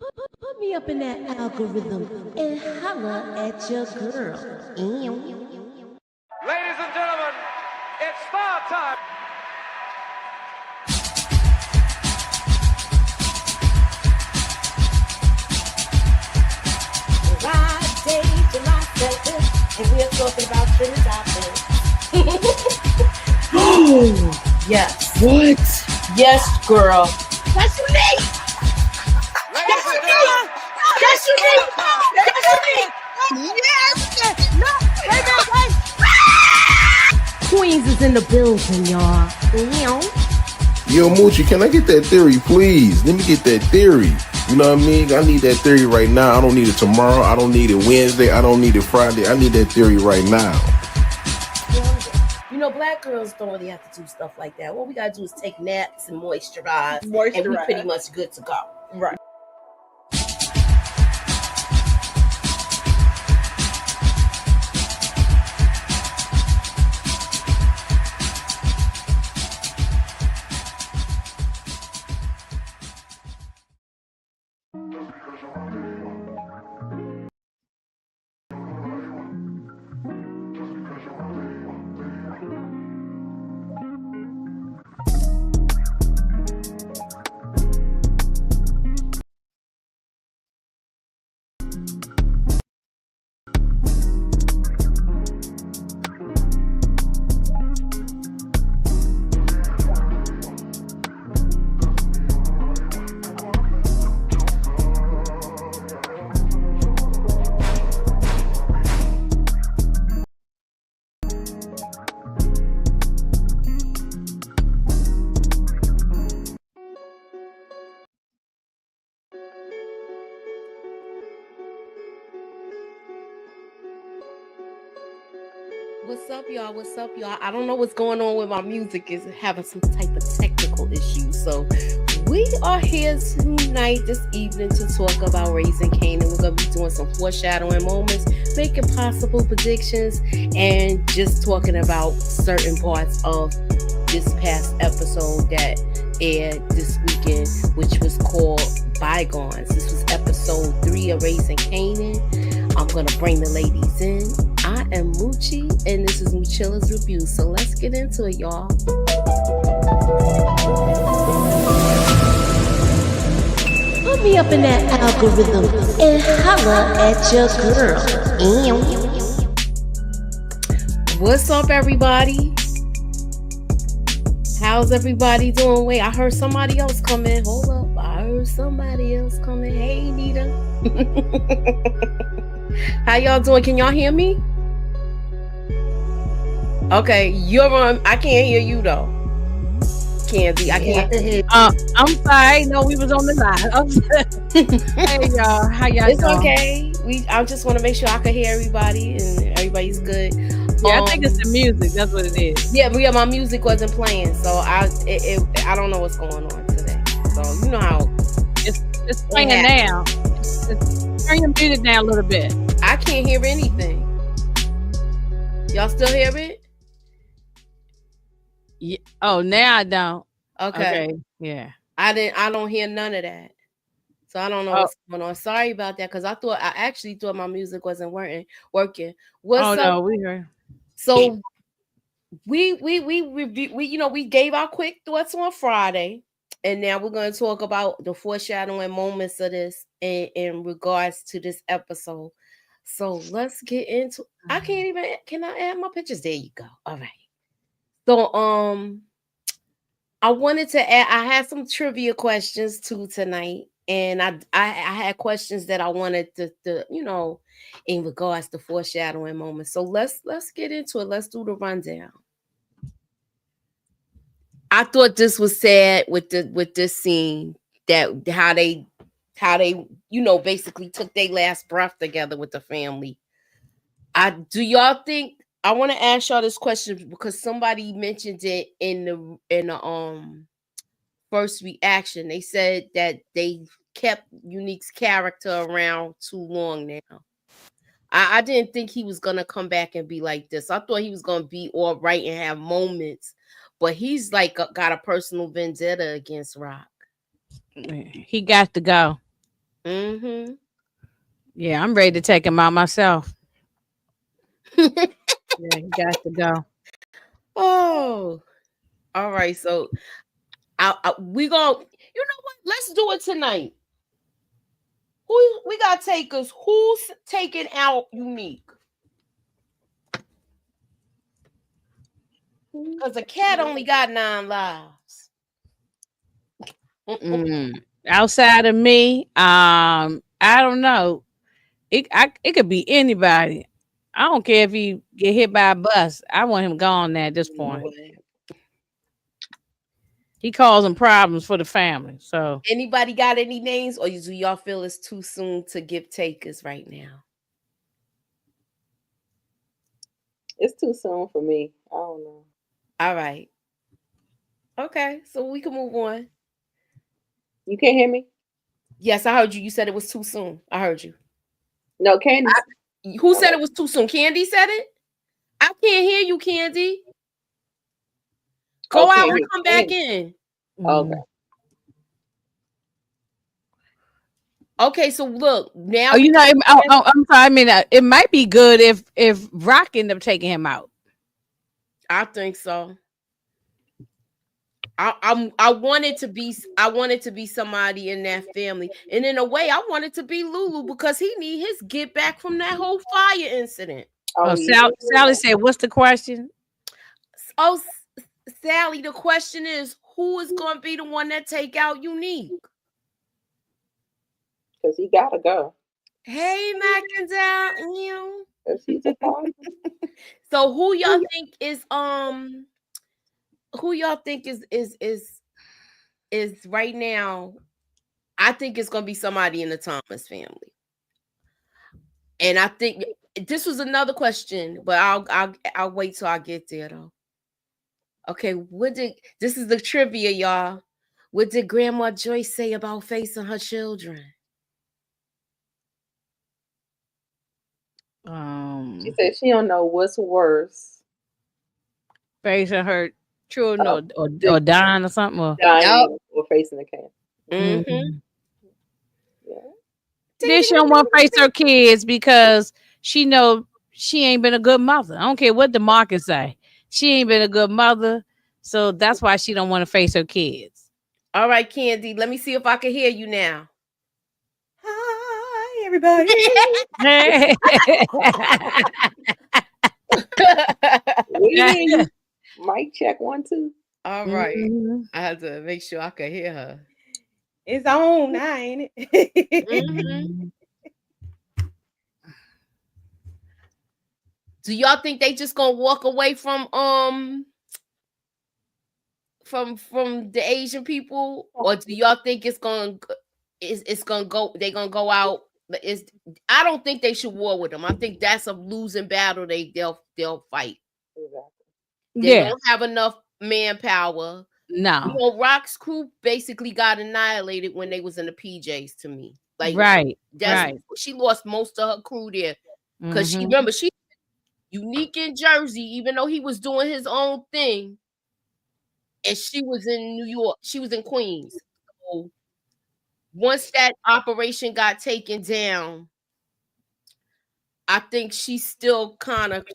Put me up in that algorithm and holla at your girl. Ladies and gentlemen, it's star time. Friday, July 2nd, and we're talking about trending topics. Oh, Yes. what? Yes, girl. That's unique. Ladies and gentlemen, That's unique. That's unique. Yes. No. Wait, wait. Queens is in the building, y'all. Yo, Moochie, can I get that theory, please? Let me get that theory. You know what I mean? I need that theory right now. I don't need it tomorrow. I don't need it Wednesday. I don't need it Friday. I need that theory right now. You know, black girls don't really have to do stuff like that. What we gotta do is take naps and moisturize. And we pretty much good to go. Right. What's up, y'all? What's up, y'all? I don't know what's going on with my music. Is having some type of technical issues. So we are here tonight, this evening, to talk about Raising Kanan. We're going to be doing some foreshadowing moments, making possible predictions, and just talking about certain parts of this past episode that aired this weekend, which was called Bygones. This was episode 3 of Raising Kanan. I'm going to bring the ladies in. I am Moochie, and this is MOOCHILLA'S review. So let's get into it, y'all. Put me up in that algorithm and holla at your girl. What's up, everybody? How's everybody doing? Wait, I heard somebody else come in. Hold up. I heard somebody else come in. Hey, NITA. How y'all doing? Can y'all hear me? Okay, you're on. I can't hear you though. KHANDI, I can't hear you. I'm sorry. No, we was on the line. Hey y'all, how y'all It's doing? okay. I just want to make sure I can hear everybody and everybody's good. Yeah, I think it's the music. That's what it is. Yeah, my music wasn't playing, so I don't know what's going on today. So you know how It's playing now. Turn your music down a little bit. I can't hear anything. Y'all still hear it? Yeah. Oh, now I don't. Okay. Yeah. I don't hear none of that. So I don't know what's going on. Sorry about that, because I actually thought my music wasn't working. What's up? No, we heard. So we gave our quick thoughts on Friday, and now we're going to talk about the foreshadowing moments of this in regards to this episode. So let's get into. Can I add my pictures? There you go. All right. So I wanted to add. I had some trivia questions too tonight, and I had questions that I wanted to in regards to foreshadowing moments. So let's get into it. Let's do the rundown. I thought this was sad with this scene, that how they basically took their last breath together with the family. Do y'all think? I want to ask y'all this question because somebody mentioned it in the first reaction. They said that they kept Unique's character around too long now. I didn't think he was gonna come back and be like this. I thought he was gonna be all right and have moments, but he's like got a personal vendetta against Rock. He got to go. Mm-hmm. Yeah, I'm ready to take him out myself. Yeah, he got to go. Oh, all right. So we gonna, you know what? Let's do it tonight. Who we got takers? Who's taking out Unique? Because a cat only got 9 lives. Outside of me, I don't know. It could be anybody. I don't care if he get hit by a bus. I want him gone at this point. He causing problems for the family. So Anybody got any names, or do y'all feel it's too soon to give takers right now? It's too soon for me. I don't know. All right. Okay, so we can move on. You can't hear me? Yes, I heard you. You said it was too soon. I heard you. No, Candy. Who said it was too soon? Candy said it? I can't hear you, Candy. Go out and come back in. Okay. Okay, so look now. I'm sorry. I mean, it might be good if Rock ended up taking him out. I think so. I wanted to be somebody in that family, and in a way, I wanted to be Lulu because he need his get back from that whole fire incident. Sally said, "What's the question?" Oh, Sally, the question is, who is going to be the one that take out Unique? Because he gotta go. Hey, McIntyre. So who y'all think is is right now? I think it's gonna be somebody in the Thomas family, and I think this was another question, but I'll wait till I get there though. Okay, this is the trivia, y'all? What did Grandma Joyce say about facing her children? She said she don't know what's worse. Facing her children or dying or something. Or dying or facing the cancer. Mm-hmm. Yeah. Then she don't want to face her kids because she know she ain't been a good mother. I don't care what the market say. She ain't been a good mother. So that's why she don't want to face her kids. All right, Candy. Let me see if I can hear you now. Hi, everybody. We hear you. Mic check 1 2. All right. I had to make sure I could hear her. It's on now, ain't it? Do y'all think they just gonna walk away from the Asian people, or do y'all think it's gonna go? They gonna go out? I don't think they should war with them. I think that's a losing battle. They'll fight. They don't have enough manpower. No. You know, Rock's crew basically got annihilated when they was in the PJs. To me, like she lost most of her crew there because she Unique in Jersey, even though he was doing his own thing, and she was in New York. She was in Queens. So once that operation got taken down, I think she's still kind of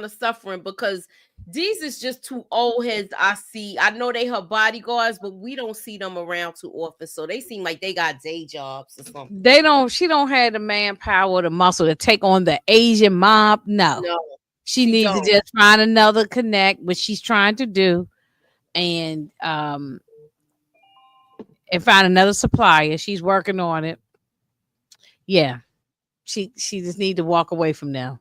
suffering because these is just two old heads I see. I know they her bodyguards, but we don't see them around too often. So they seem like they got day jobs or something. She don't have the manpower, the muscle to take on the Asian mob. No. She needs to just find another connect, which she's trying to do, and find another supplier. She's working on it. Yeah. She just need to walk away from them.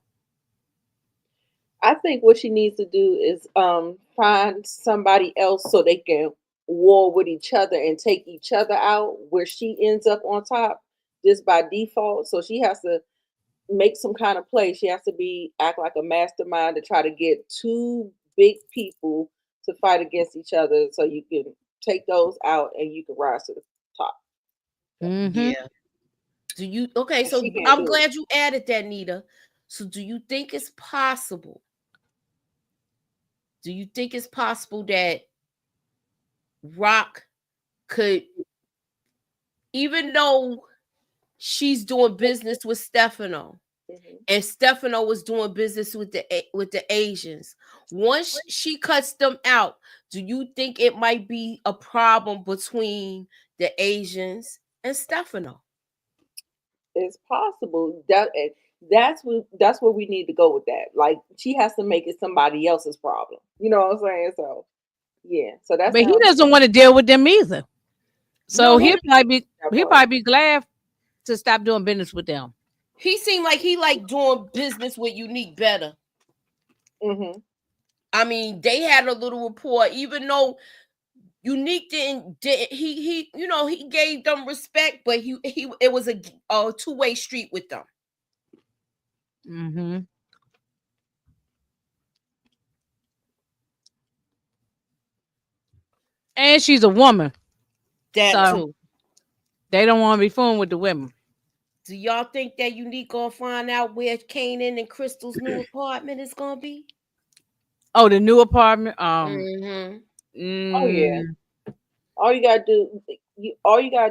I think what she needs to do is find somebody else so they can war with each other and take each other out, where she ends up on top just by default. So she has to make some kind of play. She has to act like a mastermind to try to get 2 big people to fight against each other, so you can take those out and you can rise to the top. Yeah. Do you so I'm glad you added that, Nita. So do you think it's possible? Do you think it's possible that Rock could even though she's doing business with Stefano, and Stefano was doing business with the Asians. Once she cuts them out, do you think it might be a problem between the Asians and Stefano? It's possible that's where we need to go with that. Like she has to make it somebody else's problem. You know what I'm saying? So yeah. So that's But he doesn't want to deal with them either. So No, he'll probably be glad to stop doing business with them. He seemed like he liked doing business with Unique better. I mean, they had a little rapport, even though Unique didn't he you know, he gave them respect, but he it was a two-way street with them. And she's a woman. That too. They don't want to be fooling with the women. Do y'all think that Unique gonna find out where Kanan and Crystal's new apartment is gonna be? Oh, the new apartment. Oh yeah. All you gotta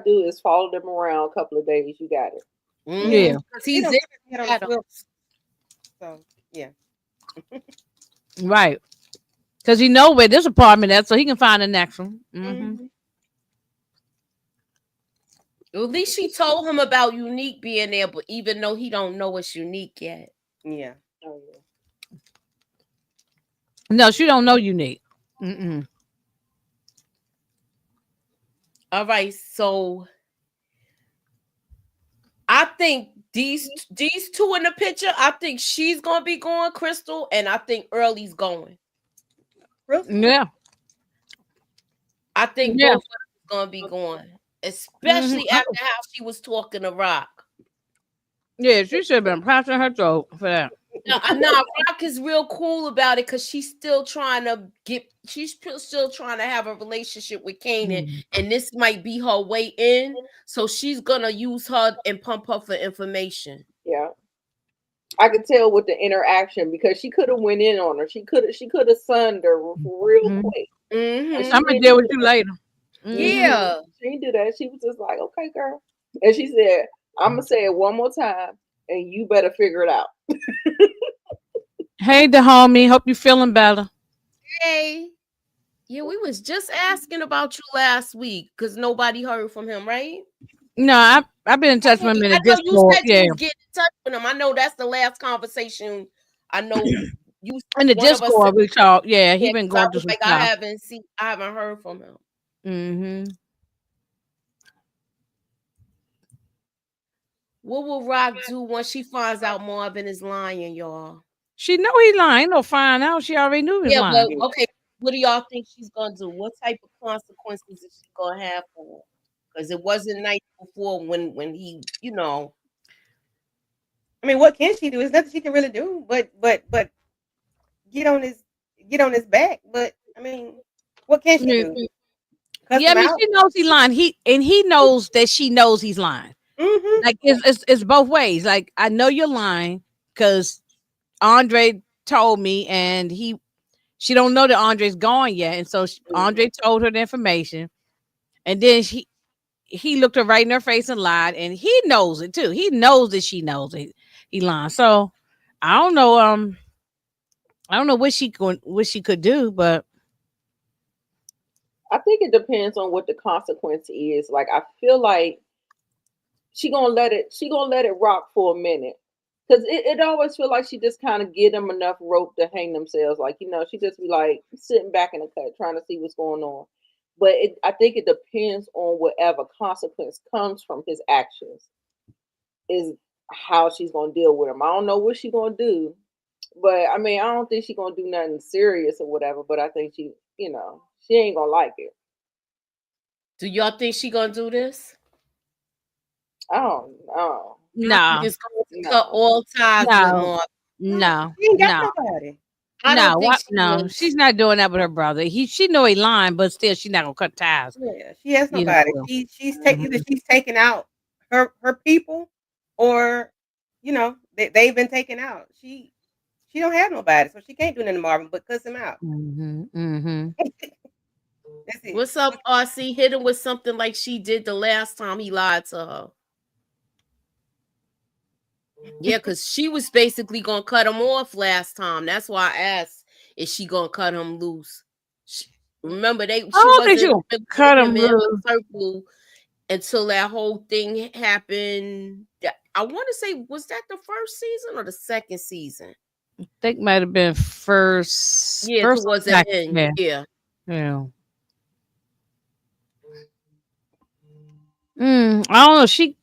do is follow them around a couple of days. You got it. Yeah, because he's in. So yeah, right. Because he know where this apartment is, so he can find the next one. At least she told him about Unique being there, but even though he don't know it's Unique yet. Yeah. Oh yeah. No, she don't know Unique. All right, so I think these two in the picture, I think she's gonna be going, Crystal, and I think Early's going. Yeah. I think both of them is gonna be going, especially after how she was talking to Rock. Yeah, she should have been passing her throat for that. No, Rock is real cool about it because she's still trying to have a relationship with Kanan, and this might be her way in. So she's gonna use her and pump her for information. Yeah, I could tell with the interaction because she could have went in on her. She could have sunned her real quick. I'm gonna deal with you later. Yeah, she didn't do that. She was just like, "Okay, girl," and she said, "I'm gonna say it one more time, and you better figure it out." Hey, the homie. Hope you feeling better. Hey. Yeah, we was just asking about you last week because nobody heard from him, right? No, I've been in touch with him in the Discord. You said you was getting in touch with him. I know that's the last conversation. I know you in the Discord we talked. Yeah, he been going through some stuff. I haven't heard from him. What will Rock do once she finds out Marvin is lying, y'all? She know he lying. No, find out. She already knew he was lying. But okay. What do y'all think she's gonna do? What type of consequences is she gonna have for him? Because it wasn't nice before when he, you know. I mean, what can she do? There's nothing she can really do, but get on his back. But I mean, what can she do? Yeah, I mean, she knows he's lying. He knows that she knows he's lying. Like it's both ways. Like I know you're lying because Andre told me, and she don't know that Andre's gone yet, and so Andre told her the information, and then he looked her right in her face and lied, and he knows it too. He knows that she knows it. He lied. So I don't know. I don't know what she could do, but I think it depends on what the consequence is. Like I feel like she gonna let it rock for a minute. Because it always feel like she just kind of get them enough rope to hang themselves. Like, you know, she just be like sitting back in the cut trying to see what's going on. But I think it depends on whatever consequence comes from his actions is how she's going to deal with him. I don't know what she's going to do. But, I mean, I don't think she's going to do nothing serious or whatever. But I think she, you know, she ain't going to like it. Do y'all think she going to do this? I don't know. No. Just all ties. No. She ain't got nobody. No, she's not doing that with her brother. She know he lying, but still, she's not gonna cut ties. Yeah, she has nobody. She's taking out her people, or you know, they've been taken out. She don't have nobody, so she can't do nothing to Marvin but cuss him out. That's it. What's up, RC? Hit him with something like she did the last time he lied to her. Yeah, because she was basically gonna cut him off last time. That's why I asked, is she gonna cut him loose? Remember, she don't think she wasn't gonna cut him in her loose. circle until that whole thing happened. I want to say, was that the first season or the second season? I think might have been first. Yeah, first towards the second, end. Yeah. I don't know. She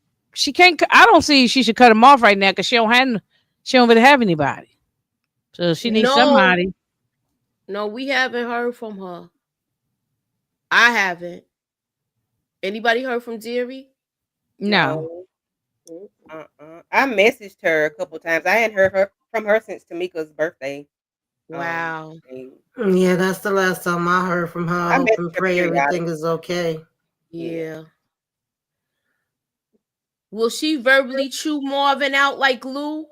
can't. I don't see she should cut him off right now because she don't really have anybody. So she needs somebody. No, we haven't heard from her. I haven't. Anybody heard from Jerry? No. I messaged her a couple times. I hadn't heard from her since Tamika's birthday. Wow. Yeah, that's the last time I heard from her. I hope and pray everything is okay. Yeah. Will she verbally chew Marvin out like Lou?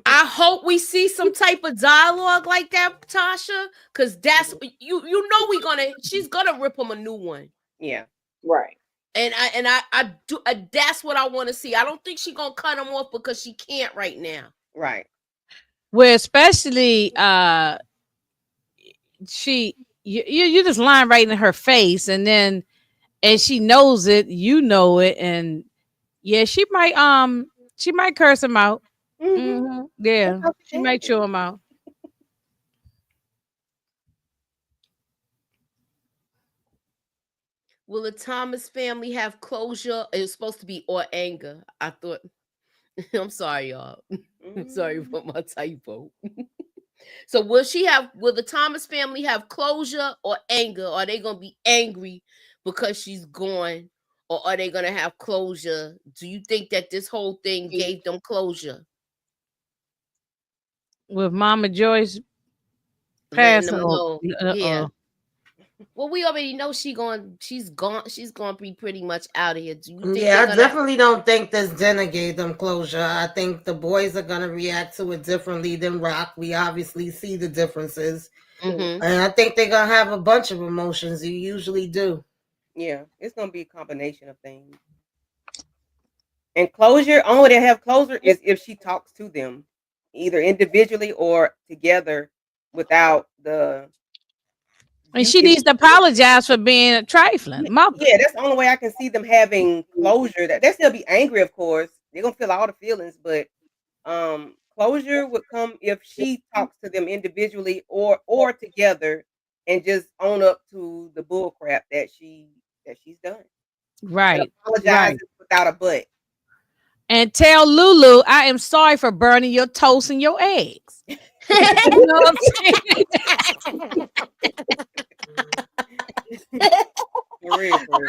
I hope we see some type of dialogue like that, Tasha, because that's you know she's gonna rip him a new one. Yeah. Right. And I do that's what I want to see. I don't think she's gonna cut him off because she can't right now. Right. Well, especially you just lying right in her face, and she knows it, you know it, and yeah, she might curse him out. Yeah, she might chew him out. Will the Thomas family have closure? It was supposed to be or anger. I thought. I'm sorry, y'all. Sorry for my typo. So will the Thomas family have closure or anger? Are they gonna be angry because she's gone? Or are they gonna have closure? Do you think that this whole thing gave them closure? With Mama Joyce passing, yeah. Well, we already know she's gonna be pretty much out of here. Do you think I definitely don't think this dinner gave them closure. I think the boys are gonna react to it differently than Rock. We obviously see the differences. And I think they're gonna have a bunch of emotions. You usually do. Yeah, it's gonna be a combination of things. And closure, only way they have closure is if she talks to them, either individually or together, without the. And she needs to apologize for being trifling. Mother. Yeah, that's the only way I can see them having closure. That they still be angry, of course. They're gonna feel all the feelings, but closure would come if she talks to them individually or together and just own up to the bull crap that she's done. Right. Apologize without a but. And tell Lulu, I am sorry for burning your toast and your eggs. You know what I'm saying?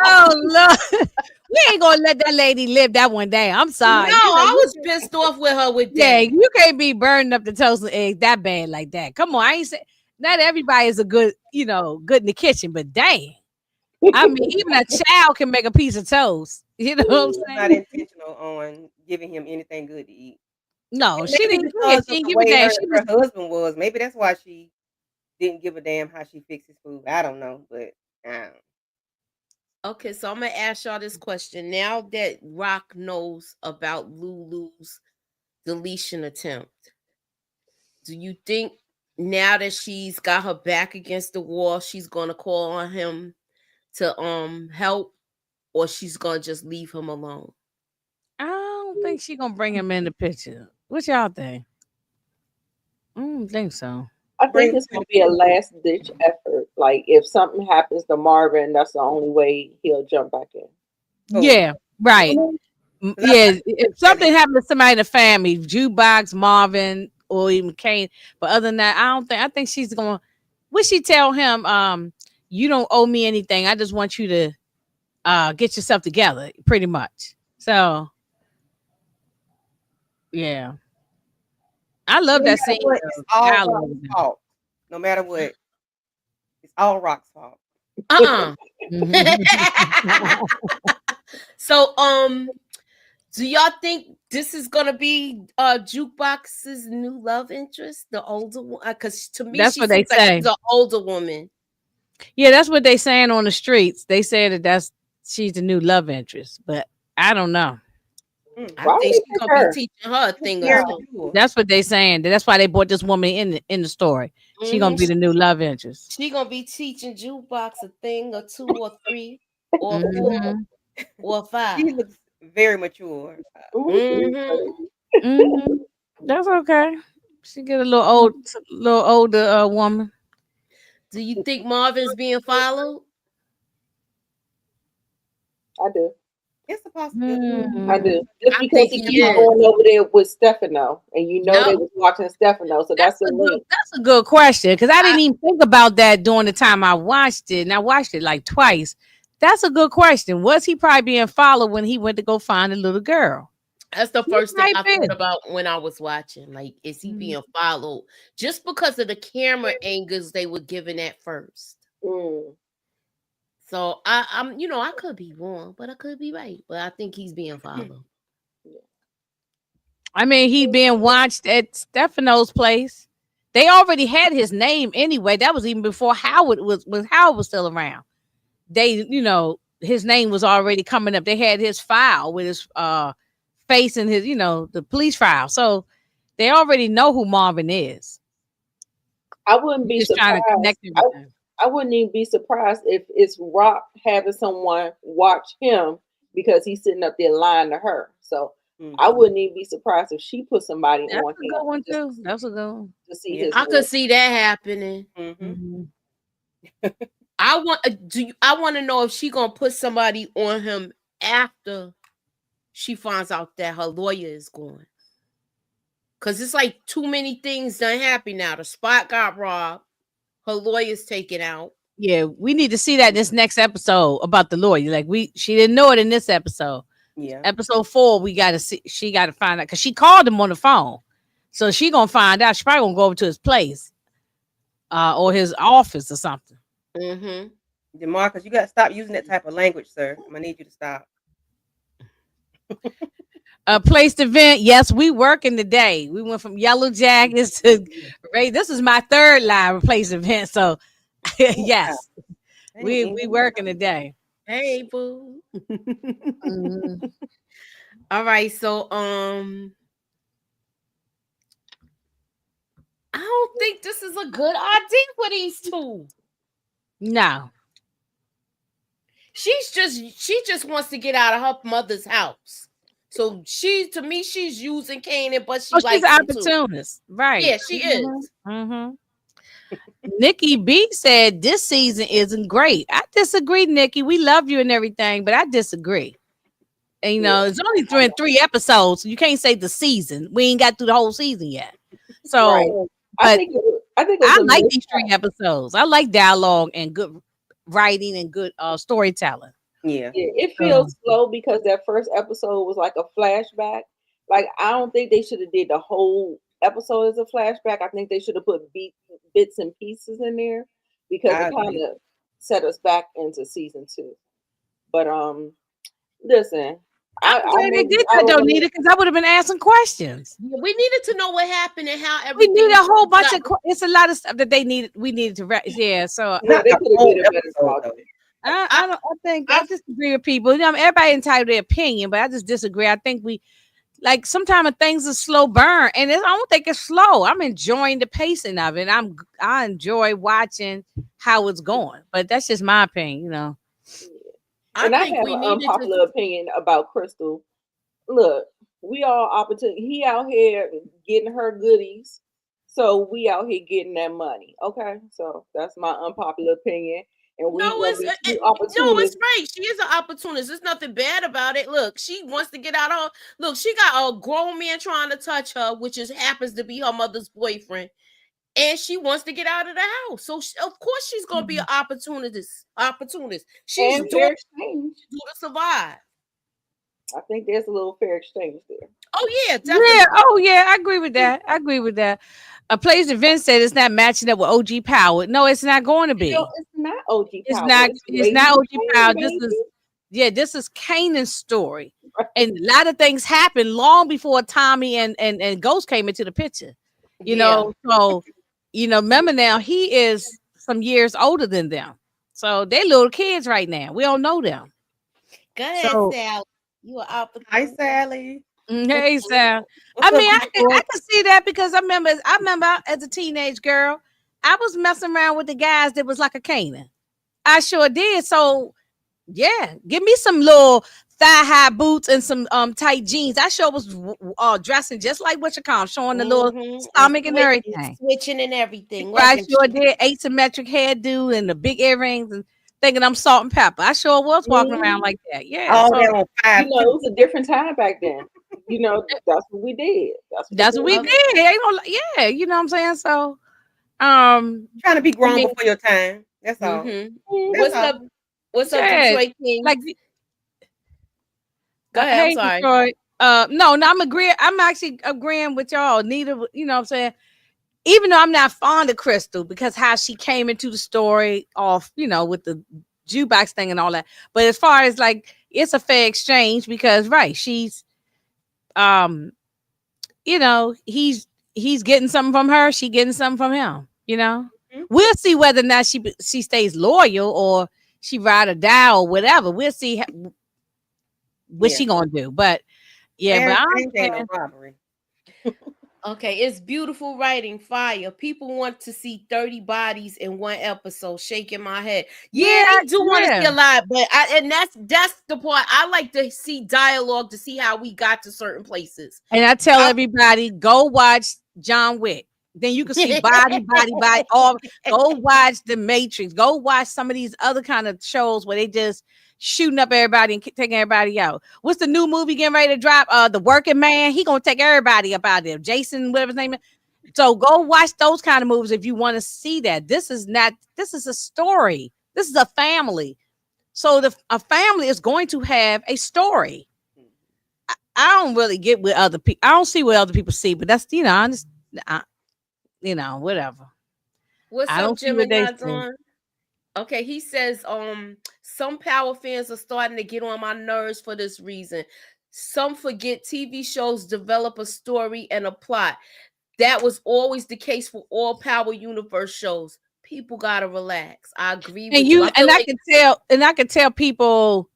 Oh Lord, we ain't gonna let that lady live that one day. I'm sorry. No, I was pissed off with her with that. Yeah, you can't be burning up the toast and eggs that bad like that. Come on, I ain't say not everybody is a good, good in the kitchen, but dang. I mean, even a child can make a piece of toast. You know what I'm saying? Not intentional on giving him anything good to eat. No, and she didn't. She didn't give a damn. Her husband was. Maybe that's why she didn't give a damn how she fixes food. I don't know, but Okay, so I'm gonna ask y'all this question. Now that Rock knows about Lulu's deletion attempt, do you think now that she's got her back against the wall, she's gonna call on him to help, or she's gonna just leave him alone? I don't think she's gonna bring him in the picture. What y'all think? I don't think so. I think it's gonna be a last ditch effort. Like if something happens to Marvin, that's the only way he'll jump back in. Yeah, right. Yeah, if something happened to somebody in the family, Jukebox, Marvin, or even Kane. But other than that, I think she's gonna. Would she tell him, you don't owe me anything. I just want you to get yourself together, pretty much. So yeah. I love that scene. It's all Rock's fault. No matter what, it's all Rock's fault. So, do y'all think this is gonna be Jukebox's new love interest, the older one? Because to me, that's what they say. She's an older woman. Yeah, that's what they saying on the streets. They say that she's the new love interest, but I don't know. I Why think would she's they gonna pick her? be teaching her a thing or Very so. mature. That's what they saying. That's why they brought this woman in the story. She gonna be the new love interest. She gonna be teaching Jukebox a thing or two or three or four Mhm. or She five. looks very mature. Mhm. That's okay. She get a little older woman. Do you think Marvin's being followed? I do. It's a possibility. I do. Just I because think he he keeps is. going over there with Stefano, and you know they Yep. was watching Stefano, so that's the link. That's a good question because I didn't even think about that during the time I watched it, and I watched it like twice. That's a good question. Was he probably being followed when he went to go find the little girl? That's the first thing might I be. thought about when I was watching. Like, is he being followed? Just because of the camera angles they were given at first. So I'm I could be wrong, but I could be right. But I think he's being followed. I mean, he being watched at Stefano's place. They already had his name anyway. That was even before Howard was still around. They, his name was already coming up. They had his file with his face and his, the police file. So they already know who Marvin is. I wouldn't be Just trying surprised. to connect everything. I wouldn't even be surprised if it's Rock having someone watch him because he's sitting up there lying to her. So I wouldn't even be surprised if she put somebody That's on a good one too. That's a good one. to see his. I could see that happening. I want to know if she gonna put somebody on him after she finds out that her lawyer is gone. Cause it's like too many things done happen now. The spot got robbed. Her lawyer's taken out. Yeah, we need to see that in this next episode about the lawyer. Like she didn't know it in this episode. Yeah. Episode 4, we gotta see. She gotta find out because she called him on the phone, so she gonna find out. She probably gonna go over to his place, or his office or something. DeMarcus, you gotta stop using that type of language, sir. I'm gonna need you to stop. Place to vent. Yes, we working today. We went from yellow jackets to Ray. This is my third live place event. So yes, we working today. Hey, boo. All right, so I don't think this is a good idea for these two. No. She just wants to get out of her mother's house. So she's using Kanan, but she's an opportunist, right? Yeah, she is. Nikki B said this season isn't great. I disagree, Nikki. We love you and everything, but I disagree. And it's only three episodes, so you can't say the season. We ain't got through the whole season yet. So I think I like these 3 episodes. I like dialogue and good writing and good storytelling. Yeah, it feels slow because that first episode was like a flashback. Like I don't think they should have did the whole episode as a flashback. I think they should have put bits and pieces in there because it kind of set us back into season 2. But listen, I'm glad they did that, though, Nita, because I would have been asking questions. We needed to know what happened and how everything. We need a whole bunch of. It's a lot of stuff that we needed to. Yeah, so they could have did a better job. I disagree with people. Everybody entitled to their opinion, but I just disagree. I think sometimes things are slow burn, and I don't think it's slow. I'm enjoying the pacing of it. I enjoy watching how it's going, but that's just my opinion, And I have an unpopular opinion about Crystal. Look, we all opportunity. He out here getting her goodies, so we out here getting that money. Okay, so that's my unpopular opinion. And it's right. She is an opportunist. There's nothing bad about it. Look, she wants to get out of. Look, she got a grown man trying to touch her, which happens to be her mother's boyfriend, and she wants to get out of the house. So of course she's gonna be an opportunist. She's doing to survive. I think there's a little fair exchange there. Oh yeah, definitely. Yeah. Oh yeah, I agree with that. A place event said it's not matching up with OG Power. No, it's not going to be. It's not OG Power. It's not OG Power. This is Kanan's story. And a lot of things happened long before Tommy and Ghost came into the picture. So remember now he is some years older than them. So they little kids right now. We don't know them. Go ahead, So Sal. You are out. Hi, Sally. hey, Sal. What's up, I Detroit? can see that because I remember as a teenage girl, I was messing around with the guys that was like a Kanan. I sure did. So yeah, give me some little thigh-high boots and some tight jeans. I sure was dressing just like what you call, showing the little stomach and everything. Switching and everything. I wasn't sure you? did. Asymmetric hairdo and the big earrings and thinking I'm salt and pepper. I sure was walking around like that. Yeah. All so- that on five. You know, it was a different time back then. You know, that's what we did. That's what we Okay. did. Ain't no, yeah, you know what I'm saying? So Trying to be grown mean- before your time. That's all. Mhm. That's What's all. up? What's up, Yeah, Detroit King? like Go ahead. I'm hey, sorry. Detroit. No, I'm actually agreeing with y'all. Neither, you know what I'm saying? Even though I'm not fond of Crystal because how she came into the story off, you know, with the jukebox thing and all that. But as far as like it's a fair exchange because she's you know, he's getting something from her, she getting something from him, you know. We'll see whether or not she stays loyal or she ride or die or whatever. We'll see what she gonna do. But yeah, but Ain't no robbery. Okay, it's beautiful writing, fire. People want to see 30 bodies in one episode. Shaking my head. Yeah, I do want to see a lot, but that's the part. I like to see dialogue to see how we got to certain places. And I tell everybody, go watch John Wick. Then you can see body. All go watch The Matrix. Go watch some of these other kind of shows where they just shooting up everybody and taking everybody out. What's the new movie getting ready to drop? The Working Man. He gonna take everybody up out there. Jason, whatever his name is. So go watch those kind of movies if you want to see that. This is a story. This is a family. So a family is going to have a story. I don't really get with other people. I don't see what other people see, but that's whatever. What's I up, don't see what they Gemini on? Okay, he says, some power fans are starting to get on my nerves for this reason. Some forget TV shows develop a story and a plot. That was always the case for all Power Universe shows. People gotta relax. I agree with you. I can tell people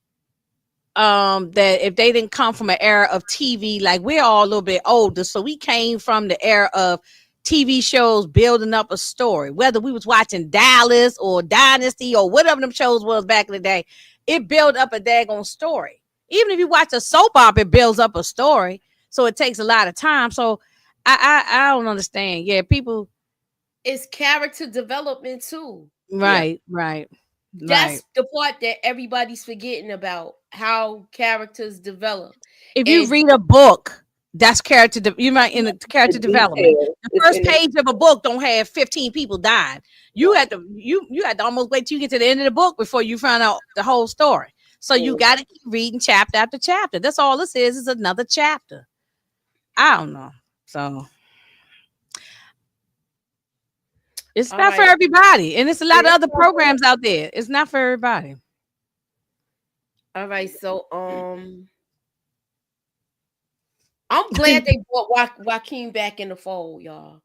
that if they didn't come from an era of TV, like we're all a little bit older, so we came from the era of TV shows building up a story, whether we was watching Dallas or Dynasty or whatever them shows was back in the day, it built up a daggone story. Even if you watch a soap opera, it builds up a story. So it takes a lot of time. So I don't understand. Yeah, people. It's character development too. Right. That's the part that everybody's forgetting about, how characters develop. If you read a book, that's character. You might in the character development. The first page of a book don't have 15 people dying. You had to almost wait till you get to the end of the book before you find out the whole story. So you got to keep reading chapter after chapter. That's all this is another chapter. I don't know. So it's not for everybody, and it's a lot of other programs out there. It's not for everybody. All right, so I'm glad they brought Joaquin back in the fold, y'all.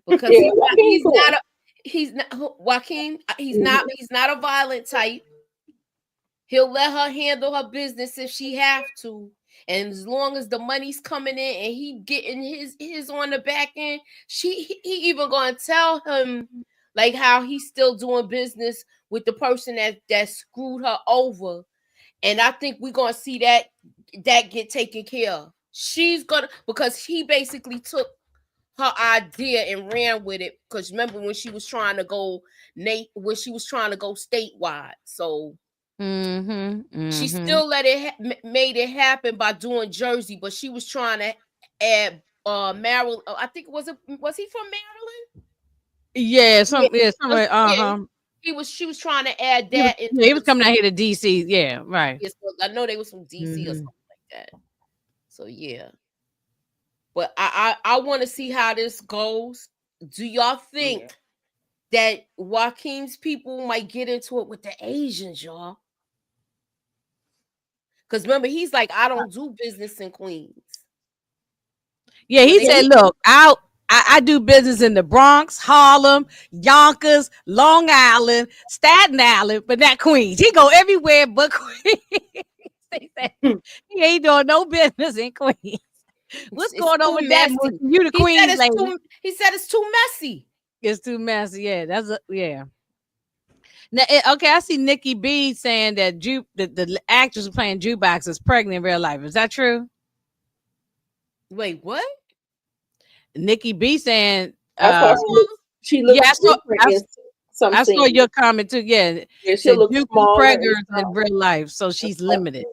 Because he's not a violent type. He'll let her handle her business if she have to. And as long as the money's coming in and he getting his on the back end, he even gonna tell him like how he's still doing business with the person that screwed her over. And I think we're gonna see that get taken care of. She's gonna, because he basically took her idea and ran with it. Because remember when she was trying to go statewide, so she still made it happen by doing Jersey, but she was trying to add Maryland. I think was he from Maryland? Yeah, somewhere. She was trying to add that. He was coming out here to DC. Yeah, right. Yes, I know they was from DC or something like that. So yeah, but I want to see how this goes. Do y'all think that Joaquin's people might get into it with the Asians, y'all? Because remember, he's like, I don't do business in Queens. Yeah, he said, "Look, I do business in the Bronx, Harlem, Yonkers, Long Island, Staten Island, but not Queens. He go everywhere but Queens. He said he ain't doing no business in Queens. What's It's going on too with that? messy. You the Queens lady. He said it's too messy. It's too messy. Yeah, yeah. Now, okay, I see Nikki B saying that the actress who playing Jukebox is pregnant in real life. Is that true? Wait, what? Nikki B saying she looks yeah, I saw scenes. your comment too. Yeah, she looks Duke is smaller pregnant and in real life, so she's limited.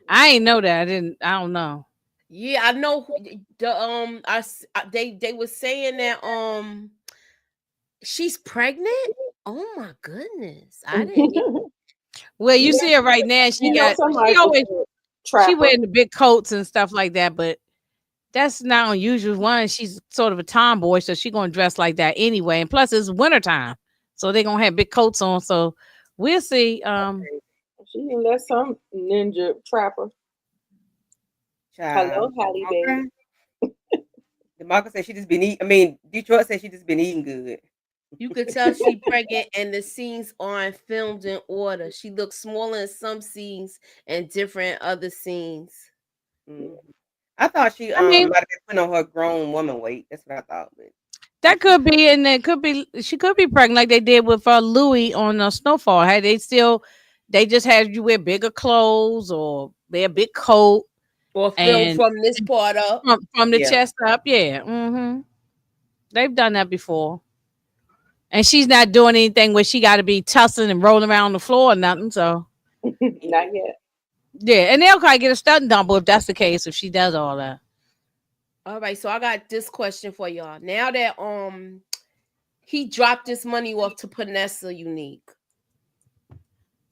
I ain't know that. I don't know. Yeah, I know they were saying that she's pregnant. Oh my goodness, I didn't. Well, you see her right now. She wearing the big coats and stuff like that, but that's not unusual. One, she's sort of a tomboy, so she's gonna dress like that anyway. And plus, it's wintertime, so they're gonna have big coats on. So we'll see. She can let some ninja trapper. Hello, Halle Berry. DeMarcus said she just been eating. I mean, Detroit said she just been eating good. You could tell she's pregnant, and the scenes aren't filmed in order. She looks smaller in some scenes and different other scenes. Mm-hmm. I thought she might have been putting on her grown woman weight. That's what I thought. But that could be, and it could be she could be pregnant like they did with Louis on Snowfall. Had they just had you wear bigger clothes or wear a big coat or film from this part up from the chest up. Yeah, mm-hmm. They've done that before, and she's not doing anything where she got to be tussling and rolling around the floor or nothing. So not yet. Yeah, and they'll probably get a stunt double if that's the case, if she does all that. All right, so I got this question for y'all. Now that he dropped this money off to Panessa Unique,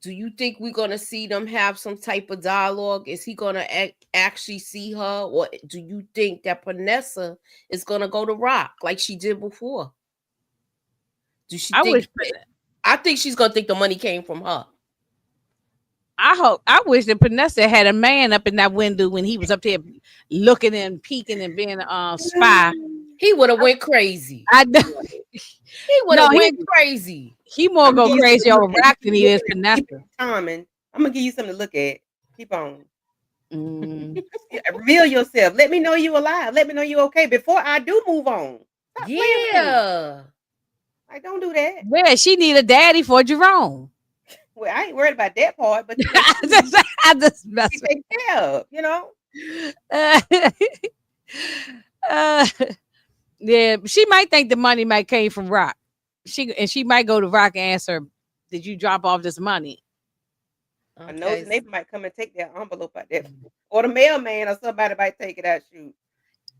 do you think we're gonna see them have some type of dialogue? Is he gonna actually see her, or do you think that Panessa is gonna go to Rock like she did before? I think she's gonna think the money came from her. I wish that Panessa had a man up in that window when he was up there looking and peeking and being a spy. He would have went crazy. I know. He would have went crazy. He more go crazy over Rock than he is Panessa. I'm gonna give you something to look at. Keep on. Reveal yourself. Let me know you alive. Let me know you okay before I do move on. Stop like, don't do that. Well, she need a daddy for Jerome. Well, I ain't worried about that part, but I just mess with take care of, you know. Yeah, she might think the money might came from Rock. She might go to Rock and ask her, "Did you drop off this money?" I know his neighbor might come and take that envelope out there, or the mailman or somebody might take it out. Shoot,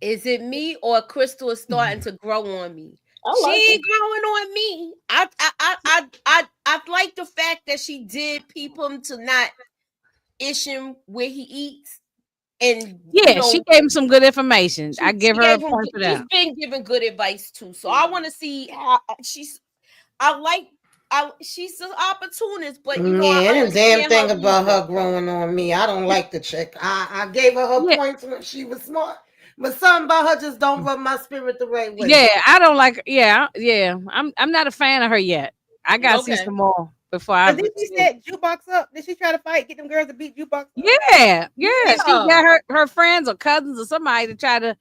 is it me or Crystal is starting to grow on me? She ain't growing on me. I like the fact that she did peep him to not ish him where he eats. And she gave him some good information. I give her a point for that. She's been giving good advice too. So I want to see how she's an opportunist, but you know, and the damn thing about her growing on me. I don't like the chick. I gave her points when she was smart. But something about her just don't rub my spirit the right way. Yeah, I don't like. Yeah. I'm not a fan of her yet. I gotta see some more before I. Did she set Jukebox up? Did she try to get them girls to beat Jukebox up? Yeah. She got her friends or cousins or somebody to try to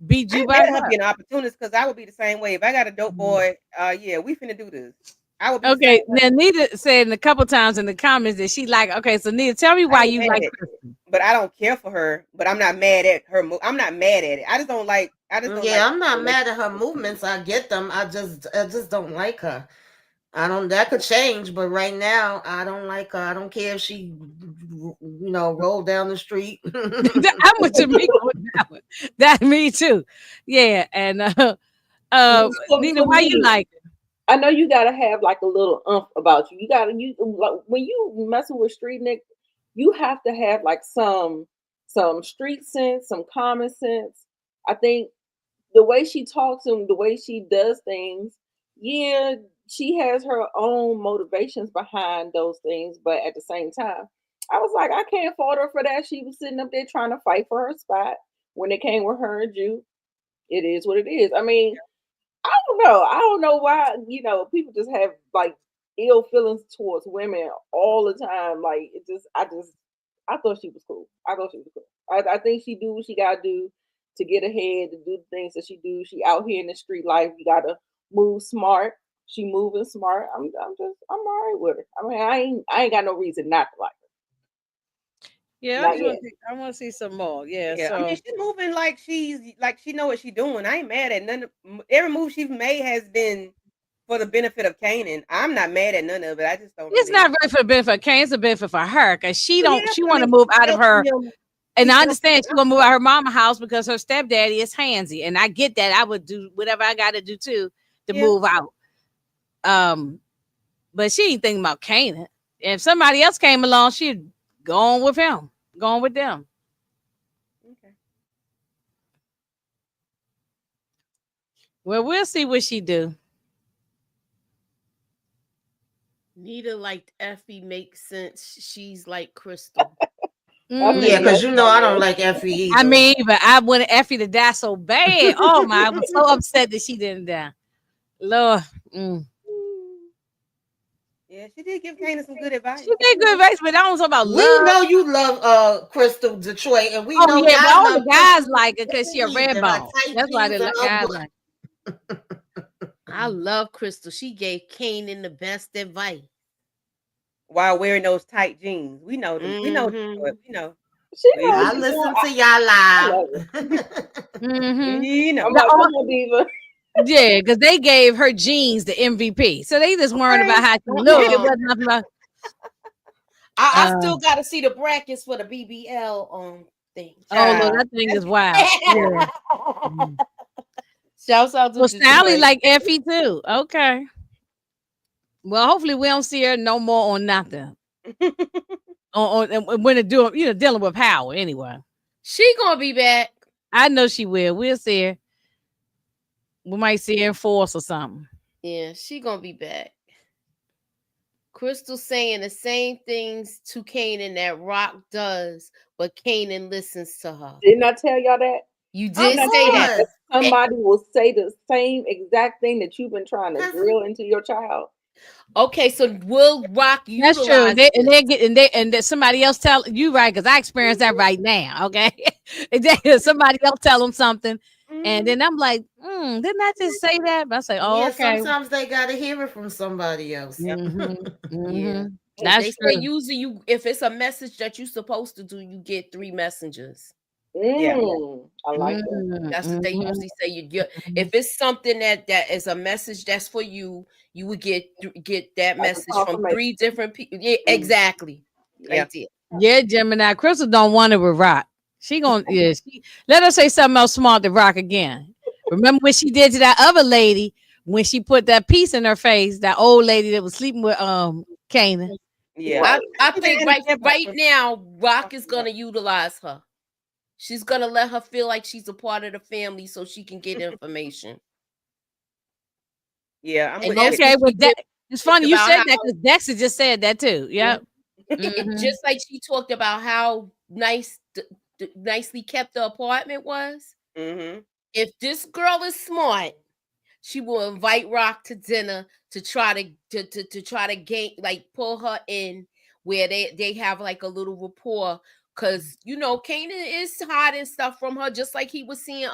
beat Jukebox up. Be an opportunist because I would be the same way. If I got a dope boy, we finna do this. I would be okay. Now Nita said a couple times in the comments that she like. Okay, so Nita, tell me why you like Kristen. But I don't care for her. But I'm not mad at her. I'm not mad at it. I just don't like. I'm not mad at her movements. I get them. I just don't like her. That could change, but right now I don't like her. I don't care if she, roll down the street. I'm with Tamika with that one. That me too. Yeah, and Nina, why you like it? I know you gotta have like a little umph about you. When you messing with street niggas, you have to have like some street sense, some common sense. I think the way she talks and the way she does things, she has her own motivations behind those things, but at the same time, I was like, I can't fault her for that. She was sitting up there trying to fight for her spot when it came with her and Juke. It is what it is. I mean, I don't know. I don't know why, people just have like ill feelings towards women all the time. Like I thought she was cool. I thought she was cool. I think she do what she gotta do to get ahead, to do the things that she do. She out here in the street life. You gotta move smart. She moving smart. I'm all right with her. I mean, I ain't got no reason not to like her. Yeah, Not yet. I want to see some more. Yeah, Yeah, so I mean, she's moving like she know what she's doing. I ain't mad at none of every move she's made has been for the benefit of Kanan. I'm not mad at none of it. I just don't. it's not really for the benefit of Kane, it's a benefit for her because she Well, don't yeah, she but I want to mean, move she's out of her. helping him. And She's I helping understand she him want to out. move out her mama house because her stepdaddy is handsy, and I get that. I would do whatever I got to do too to Yeah. move out. But she ain't thinking about Kanan. If somebody else came along, she'd go on with him, go on with them. Okay. Well, we'll see what she do. Nita like Effie makes sense. She's like Crystal. Yeah, because I don't like Effie either. I mean, but I wanted Effie to die so bad. Oh my, I was so upset that she didn't die. Lord. Yeah, she did give Kanan some good advice. She did good advice, but I don't talk about We love. know you love Crystal Detroit, and we know Oh yeah, but all y'all the guys love like her because she a Crystal red and her bone. tight That's why jeans the and her guys butt. like. I love Crystal. She gave Kanan the best advice. While wearing those tight jeans, we know them. We know. We know. I listen to y'all live. Mm-hmm. We know. Come on, Diva. Yeah, because they gave her jeans the MVP, so they just worried about how she looked. It wasn't nothing about. I still got to see the brackets for the BBL thing. Oh no, that thing is wild. Yeah. Shouts out to Sally like Effie too. Okay. Well, hopefully we don't see her no more on nothing. on when it doing, dealing with power anyway. She gonna be back. I know she will. We'll see her. We might see her in Force or something. Yeah, she gonna be back. Crystal saying the same things to Kanan that Rock does, but Kanan listens to her. Didn't I tell y'all that? You did say that. Somebody will say the same exact thing that you've been trying to drill into your child. Okay, so will Rock utilize? That's true. And then somebody else tell you right because I experienced that right now. Okay, and then somebody else tell them something, and then I'm like, didn't I just say that? But I say, oh, yeah, okay. sometimes they gotta hear it from somebody else. Yeah, that's they true. say usually if it's a message that you're supposed to do, you get 3 messengers. I like that. That's what they usually say. You get if it's something that is a message that's for you, you would get that message from 3 different people. Yeah, exactly. Right there. Yeah, Gemini. Crystal don't want it with Rock. She gonna let her say something else smart to Rock again. Remember what she did to that other lady when she put that piece in her face, that old lady that was sleeping with Kanan. Yeah, I think right now Rock is gonna utilize her. She's gonna let her feel like she's a part of the family so she can get information. Yeah, I'm okay. With that, it's funny you said that because Dexter just said that too. Yep. Just like she talked about how nicely kept the apartment was. If this girl is smart, she will invite Rock to dinner to try to gain, like, pull her in where they have like a little rapport. Because Kanan is hiding stuff from her, just like he was seeing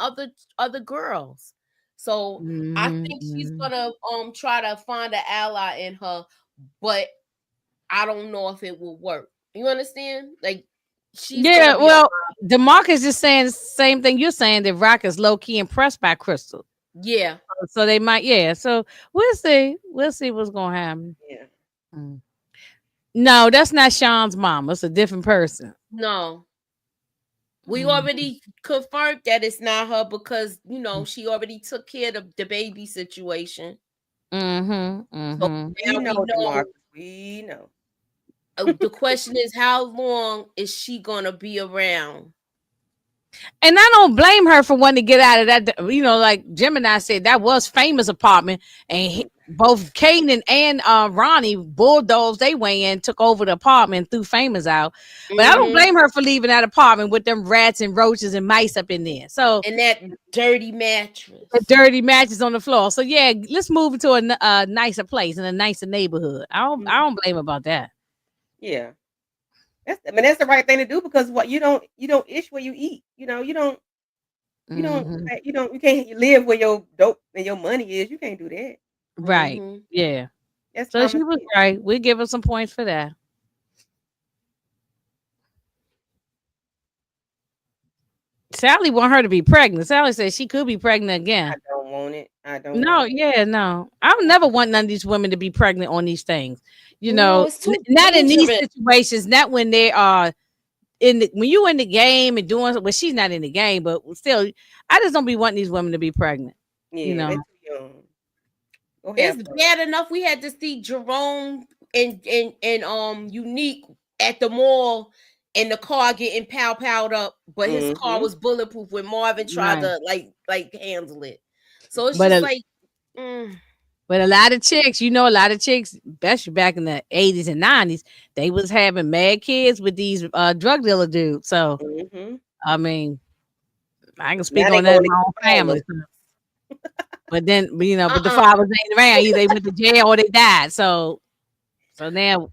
other girls. So I think she's gonna try to find an ally in her, but I don't know if it will work. You understand? Like well, DeMarcus is saying the same thing you're saying, that Rock is low key impressed by Crystal. Yeah. So they might, so we'll see. We'll see what's gonna happen. Yeah. No, that's not Sean's mom. It's a different person. No. We already confirmed that it's not her because she already took care of the baby situation. So now we know. The question is, how long is she gonna be around? And I don't blame her for wanting to get out of that. Like Gemini said, that was Famous apartment, and both Kanan and Ronnie bulldozed they way in, took over the apartment, threw Famous out. But I don't blame her for leaving that apartment with them rats and roaches and mice up in there. So And that dirty mattress. the dirty mattress on the floor. So yeah, let's move into a nicer place in a nicer neighborhood. I don't blame her about that. Yeah. That's the right thing to do, because what you don't ish where you eat. You don't you can't live where your dope and your money is. You can't do that. Right. Yeah. That's so she was right. We give her some points for that. Sally want her to be pregnant. Sally said she could be pregnant again. I don't want it. I don't. No, no. I would never want none of these women to be pregnant on these things. You know, not in these situations. Not when they are when you in the game and doing. Well, she's not in the game, but still, I just don't be wanting these women to be pregnant. Yeah, you know, it's bad enough we had to see Jerome and Unique at the mall. And the car getting powed up, but his car was bulletproof when Marvin tried to like handle it. So it's just like. But a lot of chicks, especially back in the 80s and 90s, they was having mad kids with these drug dealer dudes. So, I mean, I can speak on that in my own family. But then, but the fathers ain't around. Either they went to jail or they died. So now,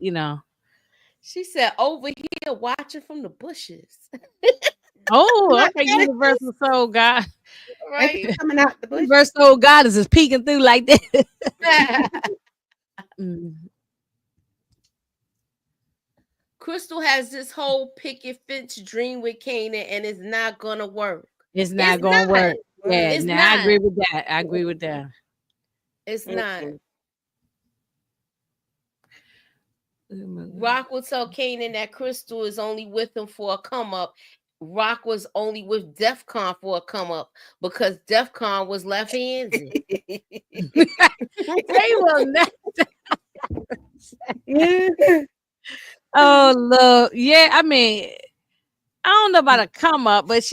She said, over here watching from the bushes. Oh, okay. Universal Soul God. Right. Coming out the bush. Universal Soul God is just peeking through like that. Crystal has this whole picket fence dream with Kanan, and it's not gonna work. It's not gonna work. Yeah, I agree with that. It's not. Rock will tell Kanan that Crystal is only with him for a come up. Rock was only with DEFCON for a come up because DEFCON was left handed. They will not. Oh, look. Yeah, I mean, I don't know about a come up, but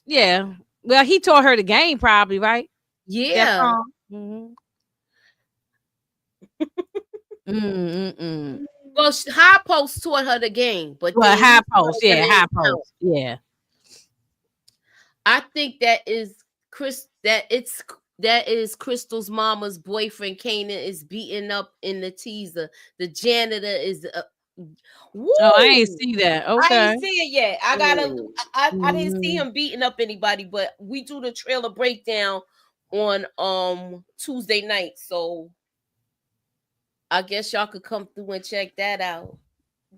yeah. Well, he taught her the game, probably, right? Yeah. Well, High Post taught her the game, but High Post, High Post, yeah. I think that is Crystal's mama's boyfriend. Kanan is beaten up in the teaser. The janitor is. Oh, I ain't see that. Okay, I ain't see it yet. I didn't see him beating up anybody, but we do the trailer breakdown on Tuesday night, so. I guess y'all could come through and check that out.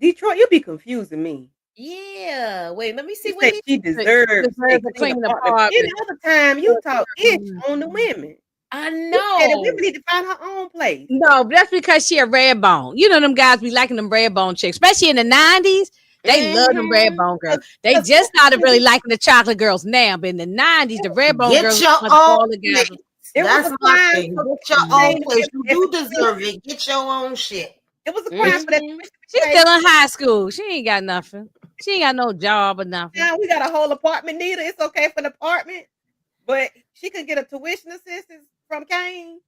Detroit, you'll be confusing me. Yeah. Wait, let me see what she deserves to clean the apartment. Any other time you talk on the women. I know. The women need to find her own place. No, that's because she a red bone. You know them guys be liking them red bone chicks, especially in the 90s. They love them red bone girls. They just started really liking the chocolate girls now, but in the 90s, the red bone girls all the guys. That's my thing. Get your own place. You do deserve it. Get your own shit. It was a crime for that. She's still in high school. She ain't got nothing. She ain't got no job or nothing. Yeah, we got a whole apartment. Nita, it's okay for the apartment, but she could get a tuition assistance from Kane.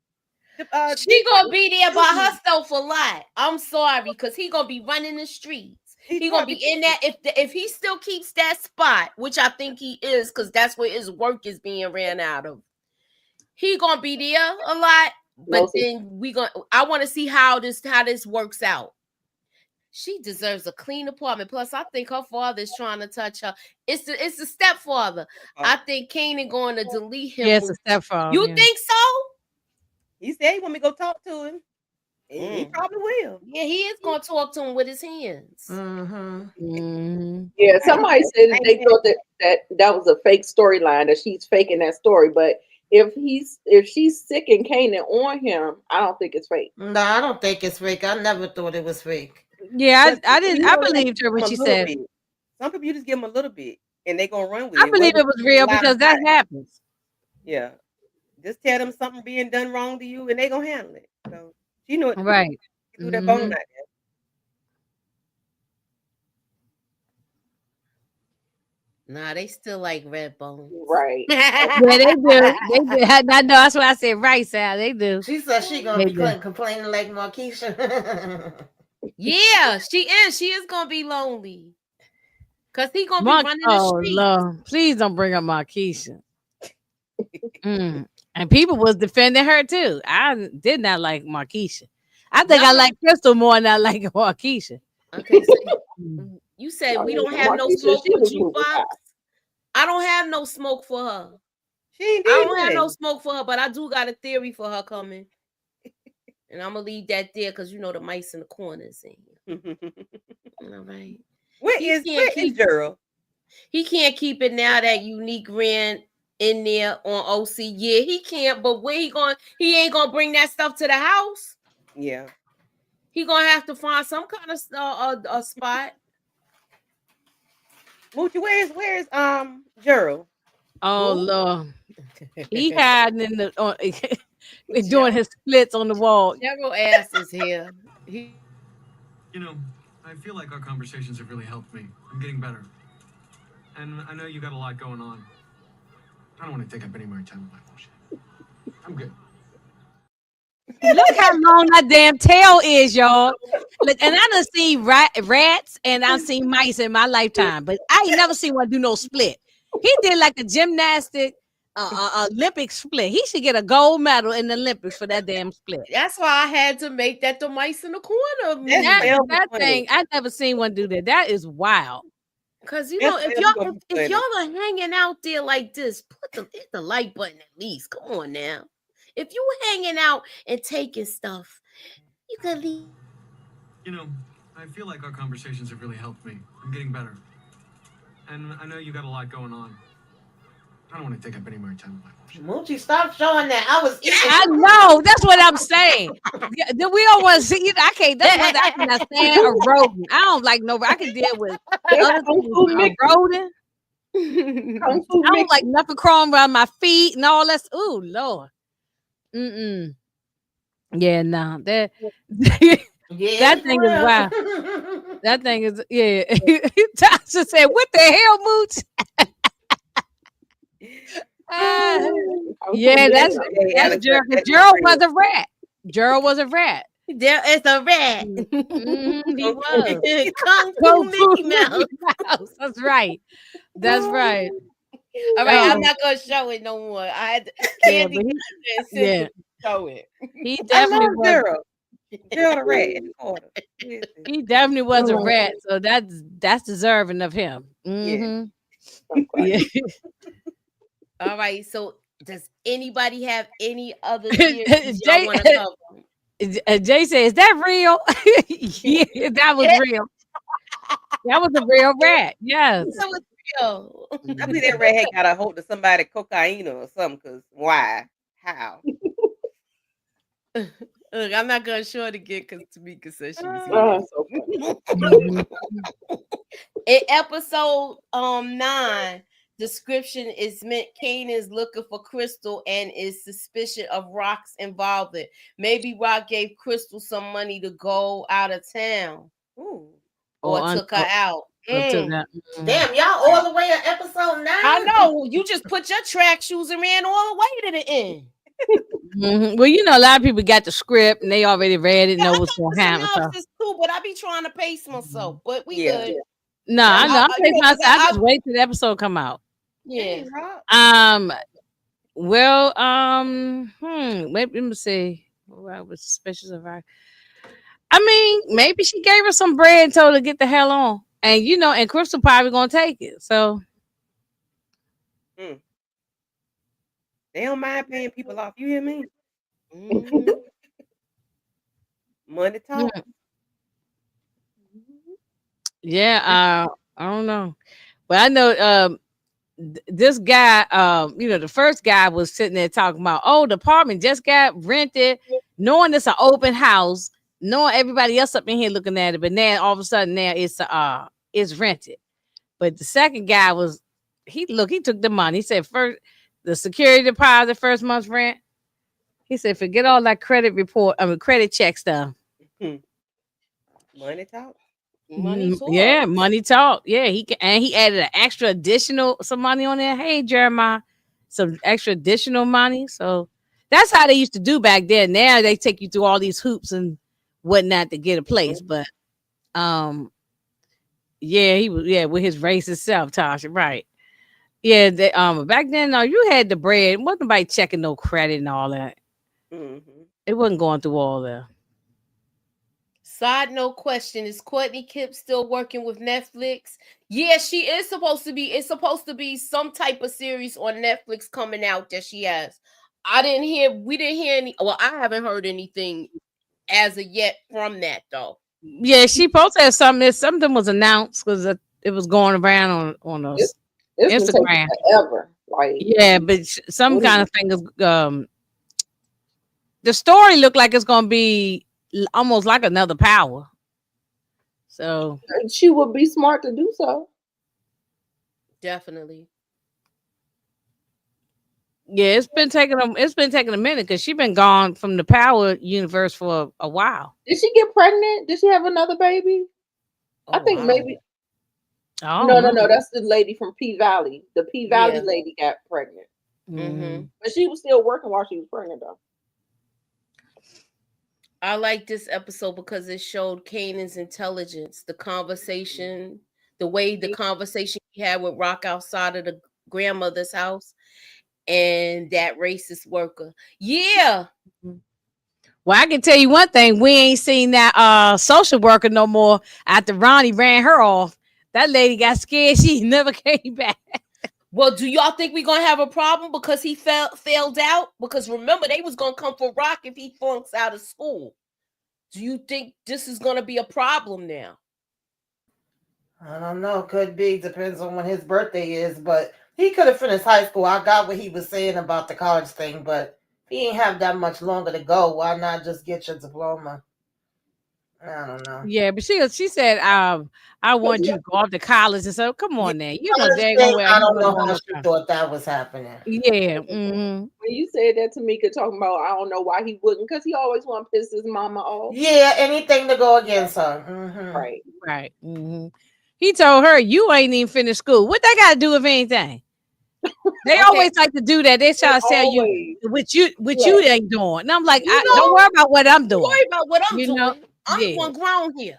She gonna be there by herself a lot. I'm sorry, because he gonna be running the streets. He gonna be in that if he still keeps that spot, which I think he is, because that's where his work is being ran out of. He gonna be there a lot, but then I want to see how this works out. She deserves a clean apartment. Plus, I think her father is trying to touch her. It's the stepfather. I think Kanan going to delete him. Yes, a stepfather. You think so? He said he want me to go talk to him. He probably will. Yeah, he is going to talk to him with his hands. Yeah, somebody said that they thought that was a fake storyline, that she's faking that story, but. If she's sick and Kanan on him, I don't think it's fake. No, I don't think it's fake. I never thought it was fake. Yeah, I didn't. I believed her when she said. Some people, you just give them a little bit, and they gonna run with it. I believe it was real because that happens. Yeah, just tell them something being done wrong to you, and they gonna handle it. So she know it. Right. Do that bone out there. Nah, they still like red bones. Right. Yeah, they do. They do. I know. That's why I said right, Sal. They do. She said she gonna They be do. complaining like Markeisha. Yeah, she is. She is gonna be lonely. Cause he gonna be running the Oh street. Lord, please don't bring up Markeisha. And people was defending her too. I did not like Markeisha. I think I like Crystal more than I like Markeisha. Okay, so you said we don't have no Markeisha, smoke she for was Jukebox. I don't have no smoke for her. She ain't I did don't have no nothing. smoke for her, but I do got a theory for her coming. And I'm gonna leave that there because you know the mice in the corners in here. All right. Where is Gerald? He can't keep it now that Unique ran in there on OC. Yeah, he can't. But where he going? He ain't gonna bring that stuff to the house. Yeah. He gonna have to find some kind of a spot. Moochie, where's Gerald? Oh Lord, he hiding in the doing his splits on the wall. Gerald ass is here. You know, I feel like our conversations have really helped me. I'm getting better. And I know you got a lot going on. I don't want to take up any more time with my bullshit. I'm good. Look how long that damn tail is, y'all. Look, and I done seen rats and I've seen mice in my lifetime, but I ain't never seen one do no split. He did like a gymnastic Olympic split. He should get a gold medal in the Olympics for that damn split. That's why I had to make that the mice in the corner. That thing, I never seen one do that. That is wild. Cause you know, if y'all are hanging out there like this, hit the like button at least. Come on now. If you hanging out and taking stuff, you can leave. You know, I feel like our conversations have really helped me. I'm getting better. And I know you got a lot going on. I don't want to take up any more time with my bullshit. Moochie, stop showing that. I was eating. I know. That's what I'm saying. We don't want to see it. I can't. That's what I cannot stand a rodent. I don't like no. I can deal with other things. A rodent. I don't like nothing crawling around my feet and all that. Oh Lord. Yeah, no. That that thing is wild. That thing is Tasha said, "What the hell, Mooch?" Yeah, that's Gerald. Gerald was a rat. Gerald was a rat. There is a rat. He was. Kung Fu Mickey Mouse. That's right. That's right. All right, I'm not gonna show it no more. I had Candy to show it. He definitely was. Gerald a rat in the corner. He definitely was a rat, so that's deserving of him. Yeah. All right, so does anybody have any other theories y'all want to cover? Jay said, "Is that real?" Yeah, that was real. That was a real rat. Yes, that was real. I believe that rat had got a hold of somebody cocaine or something. Cause why? How? Look, I'm not gonna show it again because Tamika said she was in episode 9. Description is meant Kanan is looking for Crystal and is suspicious of Rock's involvement. Maybe Rock gave Crystal some money to go out of town. Ooh. Or took her out. Damn, y'all all the way at episode 9. I know. You just put your track shoes and ran all the way to the end. Well, you know, a lot of people got the script and they already read it, know what's going to happen. Too, but I be trying to pace myself. But we good. No, I know. I'm pacing myself. I just wait till the episode come out. Yeah. Well, let me see. I was suspicious of her. I mean, maybe she gave her some bread and told her to get the hell on. And you know, and Crystal probably gonna take it. So they don't mind paying people off. You hear me? Money talk. Yeah, I don't know. But I know this guy, you know, the first guy was sitting there talking about, oh, the apartment just got rented, knowing it's an open house, knowing everybody else up in here looking at it, but now all of a sudden now it's rented. But the second guy was he took the money. He said first the security deposit, first month's rent. He said, forget all that credit check stuff. Money talk. Money talk. Yeah, money talk. Yeah, he added an extra additional some money on there. Hey, Jeremiah, some extra additional money. So that's how they used to do back then. Now they take you through all these hoops and whatnot to get a place. But yeah, he was with his racist self, Tasha. Right. Yeah, back then, no, you had the bread. Wasn't nobody checking no credit and all that. It wasn't going through all that. Side note question: is Courtney Kip still working with Netflix? Yeah, she is supposed to be. It's supposed to be some type of series on Netflix coming out that she has. We didn't hear any. Well, I haven't heard anything as of yet from that though. Yeah, she supposed to have something. Something was announced because it was going around on Instagram. Forever. Like, yeah, but some kind of thing is. The story looked like it's gonna be almost like another Power. So she would be smart to do so. Definitely. Yeah, it's been taking a minute because she's been gone from the Power universe for a while. Did she get pregnant? Did she have another baby? I think maybe. Oh no, that's the lady from P Valley. The P Valley lady got pregnant, but she was still working while she was pregnant, though. I like this episode because it showed Kanan's intelligence, the conversation, the way the conversation he had with Rock outside of the grandmother's house, and that racist worker. Yeah. Well, I can tell you one thing: we ain't seen that social worker no more after Ronnie ran her off. That lady got scared. She never came back. Well, do y'all think we're gonna have a problem because he failed out? Because remember, they was gonna come for Rock if he flunks out of school. Do you think this is gonna be a problem now? I don't know. Could be. Depends on when his birthday is. But he could have finished high school. I got what he was saying about the college thing, but he ain't have that much longer to go. Why not just get your diploma? I don't know. Yeah, but she said, I want you to go off to college and so come on now. You know, I don't know how she thought that was happening. Yeah. When you said that to Tamika talking about, I don't know why he wouldn't, because he always want to piss his mama off. Yeah, anything to go against her. Right. He told her, you ain't even finished school. What they got to do with anything? They always like to do that. They try to tell you what you ain't doing. And I'm like, don't worry about what I'm doing. Don't worry about what I'm doing. Know? I'm the one grown here.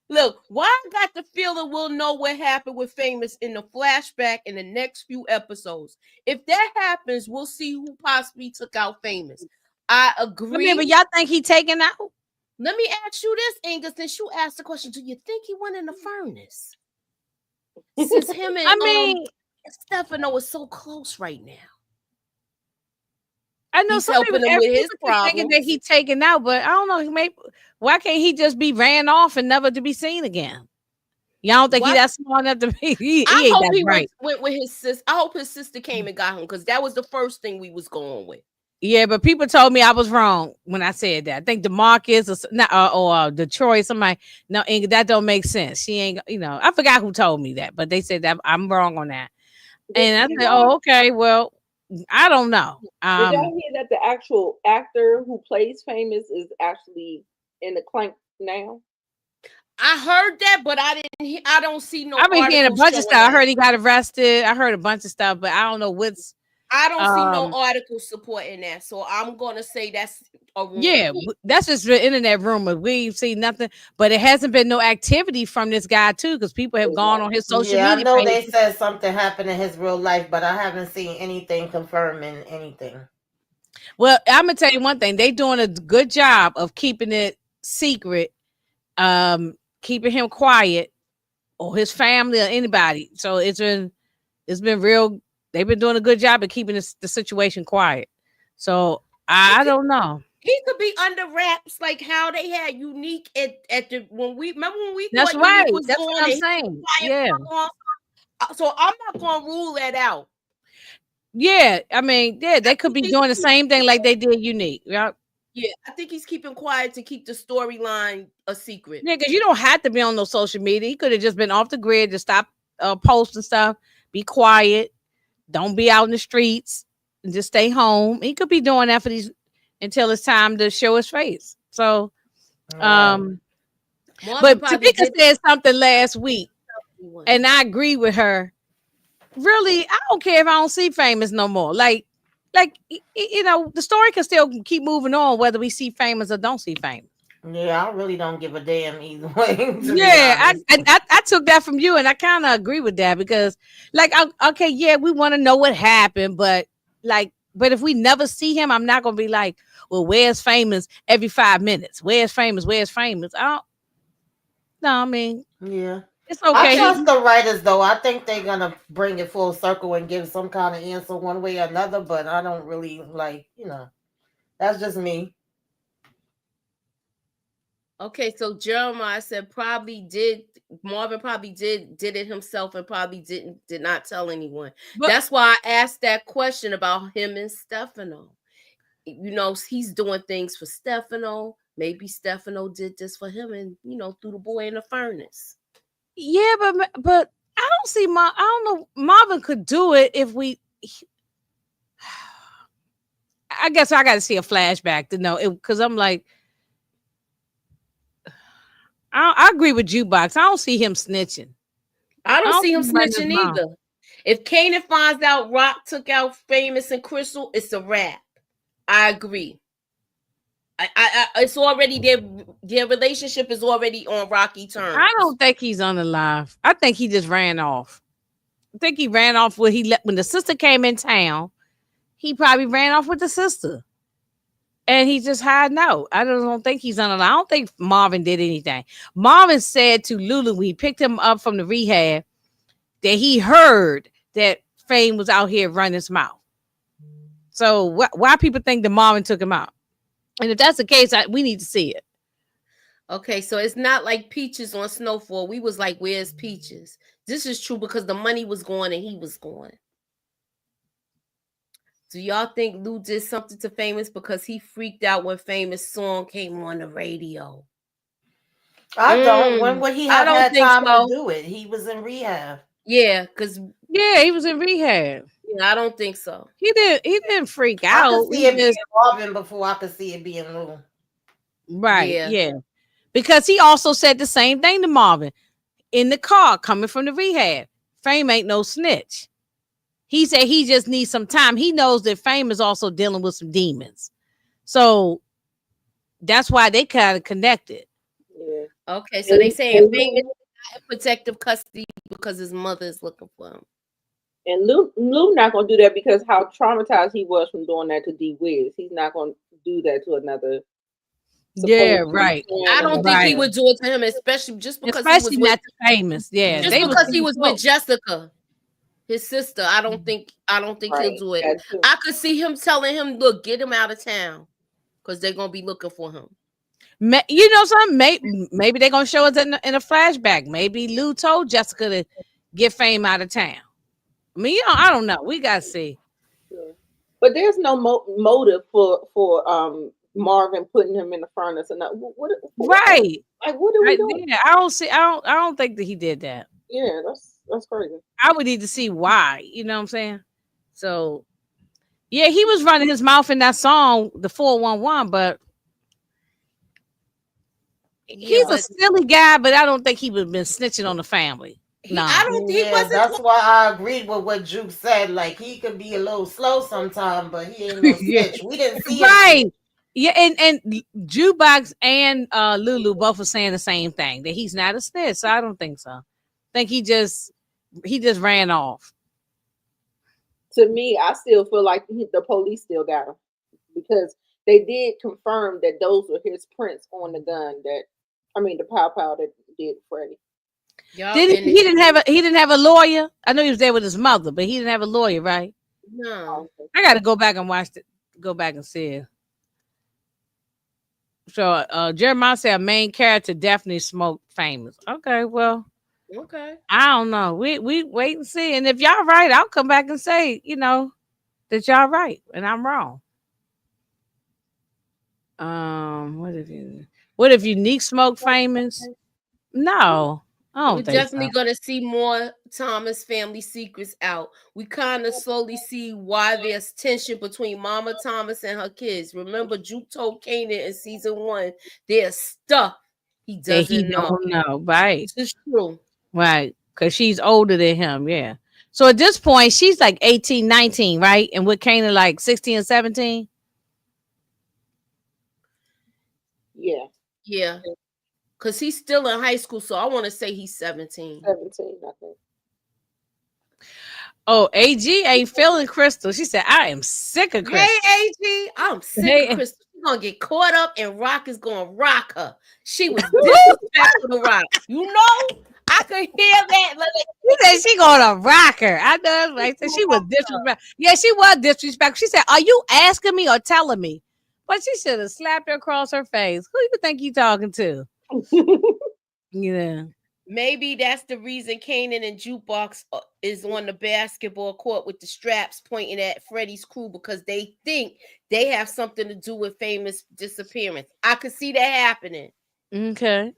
Look, why I got the feeling we'll know what happened with Famous in the flashback in the next few episodes. If that happens, we'll see who possibly took out Famous. I agree. But y'all think he taken out? Let me ask you this, Inga, since you asked the question, do you think he went in the furnace? Since him and Stefano is so close right now. I know some people with his thinking that he taken out, but I don't know. Why can't he just be ran off and never to be seen again? Y'all don't think he that smart enough to be? I hope he went with his sister. I hope his sister came and got him because that was the first thing we was going with. Yeah, but people told me I was wrong when I said that. I think DeMarcus or Detroit, somebody. No, that don't make sense. She ain't. I forgot who told me that, but they said that I'm wrong on that. And I said, oh, okay, well. I don't know. Did y'all hear that the actual actor who plays Famous is actually in the clank now? I heard that, but I don't see no. I've been hearing a bunch of stuff. I heard he got arrested. I heard a bunch of stuff, but I don't know what's. I don't see no article supporting that, so I'm gonna say that's a rumor. Yeah, that's just the internet rumor. We've seen nothing, but it hasn't been no activity from this guy too, because people have gone on his social media. I know they said something happened in his real life, but I haven't seen anything confirming anything. Well, I'm gonna tell you one thing: they doing a good job of keeping it secret, keeping him quiet, or his family or anybody. So it's been real. They've been doing a good job of keeping the situation quiet. So I don't know. He could be under wraps, like how they had Unique at the when we That's right. That's what I'm saying. Yeah. So I'm not gonna rule that out. Yeah, I mean, they could be doing the same thing like they did Unique. Yeah. Yeah, I think he's keeping quiet to keep the storyline a secret. Yeah, because you don't have to be on no social media. He could have just been off the grid to stop posting stuff, be quiet. Don't be out in the streets and just stay home. He could be doing that for these until it's time to show his face. So But probably Tamika said something last week, one. and I agree with her. Really, I don't care if I don't see Famous no more. Like you know, the story can still keep moving on whether we see Famous or don't see Famous. Yeah, I really don't give a damn either way. Yeah, I took that from you, and I kind of agree with that because, like, okay, yeah, we want to know what happened, but if we never see him, I'm not gonna be like, well, where's Famous every 5 minutes? Where's Famous? Where's Famous? I don't. No, I mean, yeah. it's okay. I trust the writers, though. I think they're gonna bring it full circle and give some kind of answer one way or another. But I don't really like, that's just me. Okay, so Jeremiah said Marvin probably did it himself and probably did not tell anyone. But that's why I asked that question about him and Stefano. You know, he's doing things for Stefano. Maybe Stefano did this for him and, threw the boy in the furnace. Yeah, but I don't see I don't know. Marvin could do it if I guess I got to see a flashback to know it, because I'm like, I agree with Jukebox. I don't see him snitching. I don't see him snitching either. If Kanan finds out Rock took out Famous and Crystal, it's a wrap. I agree. It's already their relationship is already on rocky terms. I don't think he's on the live. I think he just ran off. I think he ran off when the sister came in town. He probably ran off with the sister. And he just hiding out. I don't think he's on the line. I don't think Marvin did anything. Marvin said to Lulu when he picked him up from the rehab that he heard that Fame was out here running his mouth. So why people think that Marvin took him out? And if that's the case, we need to see it. Okay, so it's not like Peaches on Snowfall. We was like, where's Peaches? This is true because the money was gone and he was gone. Do y'all think Lou did something to Famous because he freaked out when Famous song came on the radio? I don't. When would he have had time to do it? He was in rehab. Yeah, he was in rehab. Yeah, I don't think so. He didn't freak out. I could see it being Marvin before I could see it being Lou. Right. Yeah. Because he also said the same thing to Marvin in the car coming from the rehab. Fame ain't no snitch. He said he just needs some time. He knows that Fame is also dealing with some demons. So that's why they kind of connected. Yeah. Okay, so they saying Fame is in protective custody because his mother is looking for him. And Lou not gonna do that because how traumatized he was from doing that to D-Wiz. He's not gonna do that to another. Yeah, right. I don't think he would do it to him, especially because he was not Famous. Yeah, just because he was with Jessica, his sister. I don't think he'll do it. I could see him telling him, "Look, get him out of town," because they're gonna be looking for him. You know something? Maybe they're gonna show us in a flashback. Maybe Lou told Jessica to get Fame out of town. I mean, I don't know. We gotta see. Yeah. But there's no motive for Marvin putting him in the furnace and what right. Like what are we doing? Yeah, I don't think that he did that. Yeah, that's crazy. I would need to see why. You know what I'm saying? So yeah, he was running his mouth in that song, the 411, but he's a silly guy, but I don't think he would have been snitching on the family. No, I don't think he wasn't. That's why I agreed with what Juke said. Like he could be a little slow sometimes, but he ain't no snitch. We didn't see right. Yeah, and Jukebox and Lulu both are saying the same thing, that he's not a snitch. So I don't think so. I think he just ran off. To me, I still feel like the police still got him because they did confirm that those were his prints on the gun the pow that did Freddie. He didn't have a lawyer. I know he was there with his mother, but he didn't have a lawyer, right? No. I got to go back and watch it. Go back and see it. So Jeremiah said a main character definitely smoked Famous. Okay, well, okay. I don't know. We wait and see. And if y'all right, I'll come back and say, that y'all right and I'm wrong. What if Unique smoked Famous? No, I We're don't think definitely so. going to see more Thomas family secrets out. We kind of slowly see why there's tension between Mama Thomas and her kids. Remember, Juke told Kanan in season 1, there's stuff he That he doesn't know. don't know, right? This is true. Right. Because she's older than him. Yeah. So at this point, she's like 18, 19, right? And with Kanan like 16 and 17. Yeah. Yeah. Because he's still in high school, so I want to say he's 17. 17, I think. Oh, AG ain't feeling Crystal. She said, I am sick of Crystal. Hey, AG, I'm sick of Crystal. She's going to get caught up and Rock is going to rock her. She was disrespectful to Rock. You know? I could hear that. She said she gonna rock her. I know. Like, she was disrespectful. Yeah, she was disrespectful. She said, are you asking me or telling me? But she should have slapped her across her face. Who you think you talking to? Yeah. Maybe that's the reason Kanan and Jukebox is on the basketball court with the straps pointing at Freddie's crew, because they think they have something to do with Famous disappearance. I could see that happening. Okay.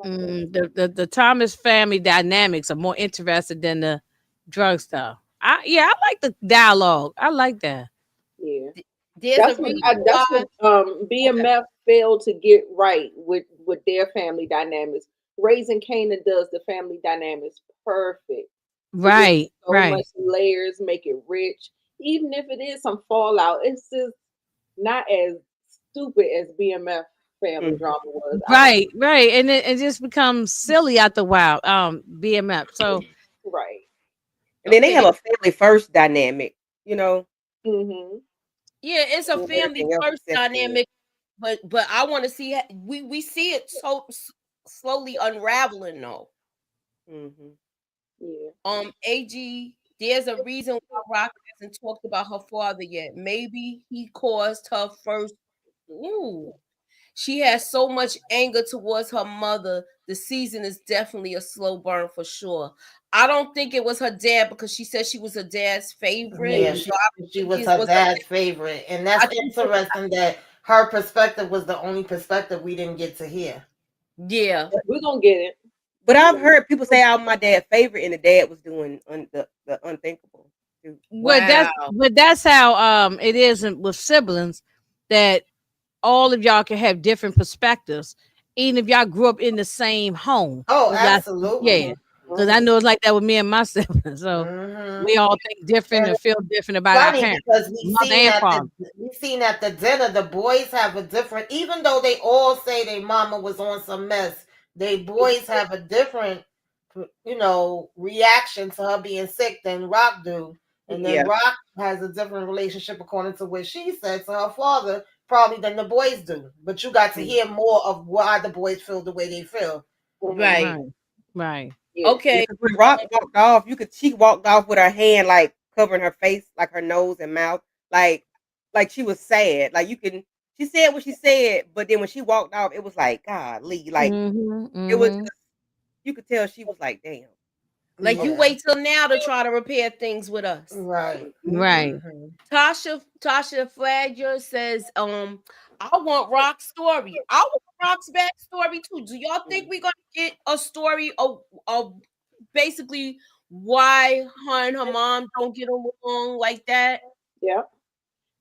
The Thomas family dynamics are more interested than the drug stuff. I like the dialogue. I like that. Yeah. That's what BMF failed to get right with their family dynamics. Raising Kanan does the family dynamics perfect. Right. So much layers, make it rich. Even if it is some fallout, it's just not as stupid as BMF family drama was. Right. And it just becomes silly after a while. BMF. So right. And then they have a family first dynamic, you know. Mm-hmm. Yeah, it's a family first dynamic, but I want to see we see it so slowly unraveling though. Mm-hmm. Yeah. AG, there's a reason why Rock hasn't talked about her father yet. Maybe he caused her first. Ooh. She has so much anger towards her mother. The season is definitely a slow burn for sure. I don't think it was her dad, because she said she was her dad's favorite. Yeah, she was her dad's favorite. And that's interesting that her perspective was the only perspective we didn't get to hear. Yeah. We're going to get it. But I've heard people say I'm my dad's favorite, and the dad was doing the unthinkable. Wow. But that's how it is with siblings, that all of y'all can have different perspectives, even if y'all grew up in the same home. Oh, absolutely. Yeah. Because I know it's like that with me and my siblings. So we all think different and feel different about our parents. Because we seen at the dinner, the boys have a different, even though they all say their mama was on some mess, they boys have a different, reaction to her being sick than Rock do. And then Rock has a different relationship, according to what she said, to her father, probably than the boys do. But you got to hear more of why the boys feel the way they feel. Right. Yeah. Okay. When Rock walked off, she walked off with her hand like covering her face, like her nose and mouth, like she was sad. Like she said what she said, but then when she walked off, it was like, golly, like it was. You could tell she was like, damn. Like you wait till now to try to repair things with us. Right. Tasha Flagger says, I want Rock's story. I want Rock's backstory too. Do y'all think we're gonna get a story of basically why her and her mom don't get along like that? Yeah.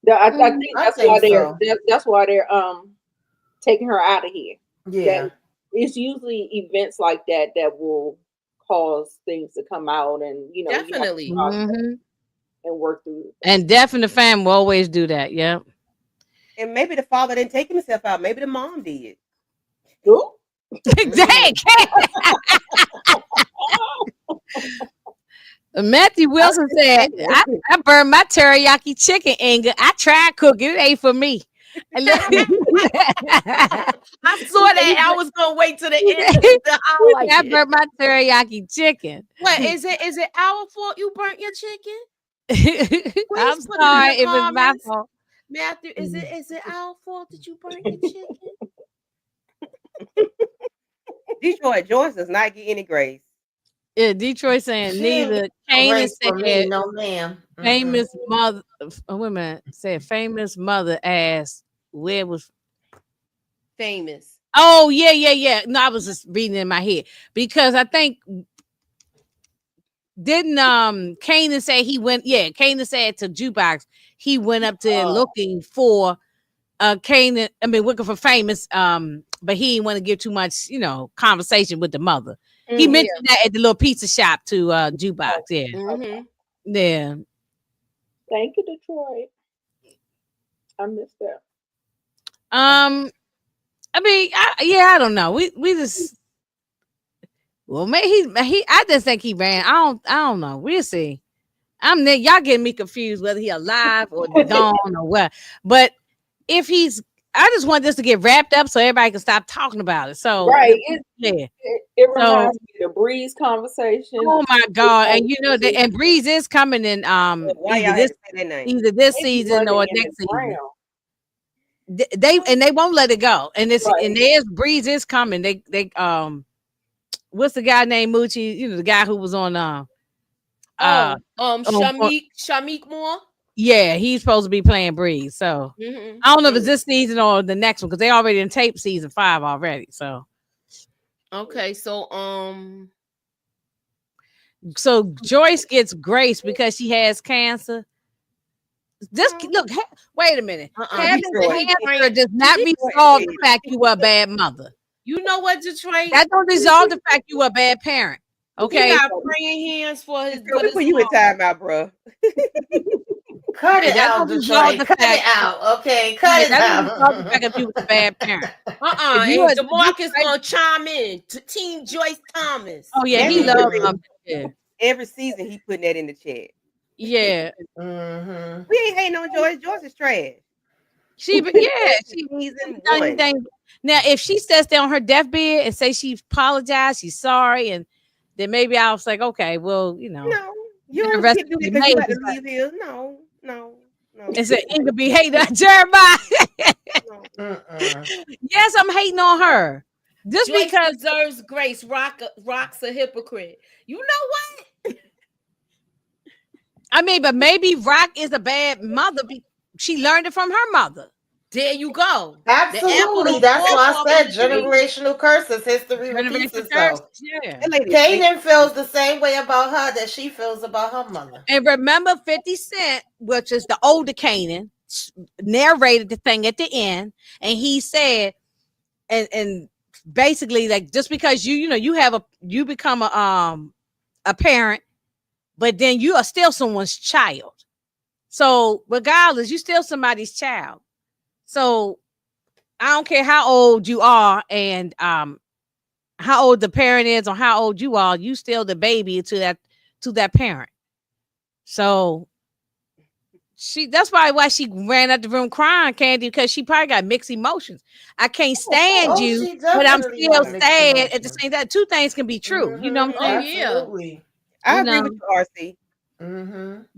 I think that's why they're taking her out of here. Yeah. It's usually events like that will cause things to come out, and definitely and work through it. And definitely the fam will always do that. Yeah. And maybe the father didn't take himself out. Maybe the mom did. Who? Dang. Matthew Wilson said, I burned my teriyaki chicken, Inga. I tried cooking. It ain't for me. I saw that. I was gonna wait till the end to highlight I burnt my teriyaki chicken. What is it our fault you burnt your chicken? I'm sorry if it's my fault. Matthew, is it our fault that you burnt your chicken? Detroit Joyce does not get any grace. Yeah, Detroit saying neither. Kanan said, no, ma'am. Famous mother. Women said famous mother asked where was Famous. Oh yeah. No, I was just reading in my head because I think didn't Kanan say he went? Yeah, Kanan said to Jukebox he went up to looking for Kanan. I mean, looking for Famous. But he didn't want to give too much, conversation with the mother. He mentioned that at the little pizza shop to Jukebox. Yeah, yeah. Thank you, Detroit. I missed that. I mean, I don't know. We just. Well, maybe he. I just think he ran. I don't know. We'll see. Y'all getting me confused whether he alive or gone or what. But if he's, I just want this to get wrapped up so everybody can stop talking about it. So right, it reminds me of the Breeze conversation. Oh my God! And and Breeze is coming in either this season or next season. They won't let it go, and there's Breeze is coming. They what's the guy named Moochie? The guy who was on Shamik Moore. Yeah, he's supposed to be playing Breeze. So I don't know if it's this season or the next one because they already in tape season 5 already. So okay, so Joyce gets grace because she has cancer. Look, wait a minute. Having cancer does not resolve the fact you were a bad mother. You know what, Detroit? That don't resolve the fact you were a bad parent. Okay. He got praying hands for his. Put you in timeout, bro. Cut it out, Detroit. Cut it out. Okay, cut it out. The fact if you was a bad parent. And DeMarcus gonna chime in to Team Joyce Thomas. Oh yeah, he loves him. Yeah. Every season he putting that in the chat. Yeah. We ain't hating on Joyce. Joyce is trash. She's now if she sits down on her deathbed and say she apologized, she's sorry, and then maybe I was like, okay, well, no, you don't have to leave here. No. And said Inga be hating on Jeremiah. Yes, I'm hating on her. Just Joyce because deserves grace. Rock's a hypocrite. You know what? I mean, but maybe Rock is a bad mother. She learned it from her mother. There you go. Absolutely. That's why I said generational curses. History repeats itself. Yeah. Kanan feels the same way about her that she feels about her mother. And remember 50 Cent, which is the older Kanan, narrated the thing at the end. And he said, and basically, like, just because you become a parent, but then you are still someone's child. So regardless, you still somebody's child. So I don't care how old you are and how old the parent is or how old you are, you still the baby to that parent. So that's probably why she ran out the room crying, Candy, because she probably got mixed emotions. I can't stand you, but I'm still sad at the same time. Two things can be true. You know what I'm saying? Absolutely. I agree with you, RC.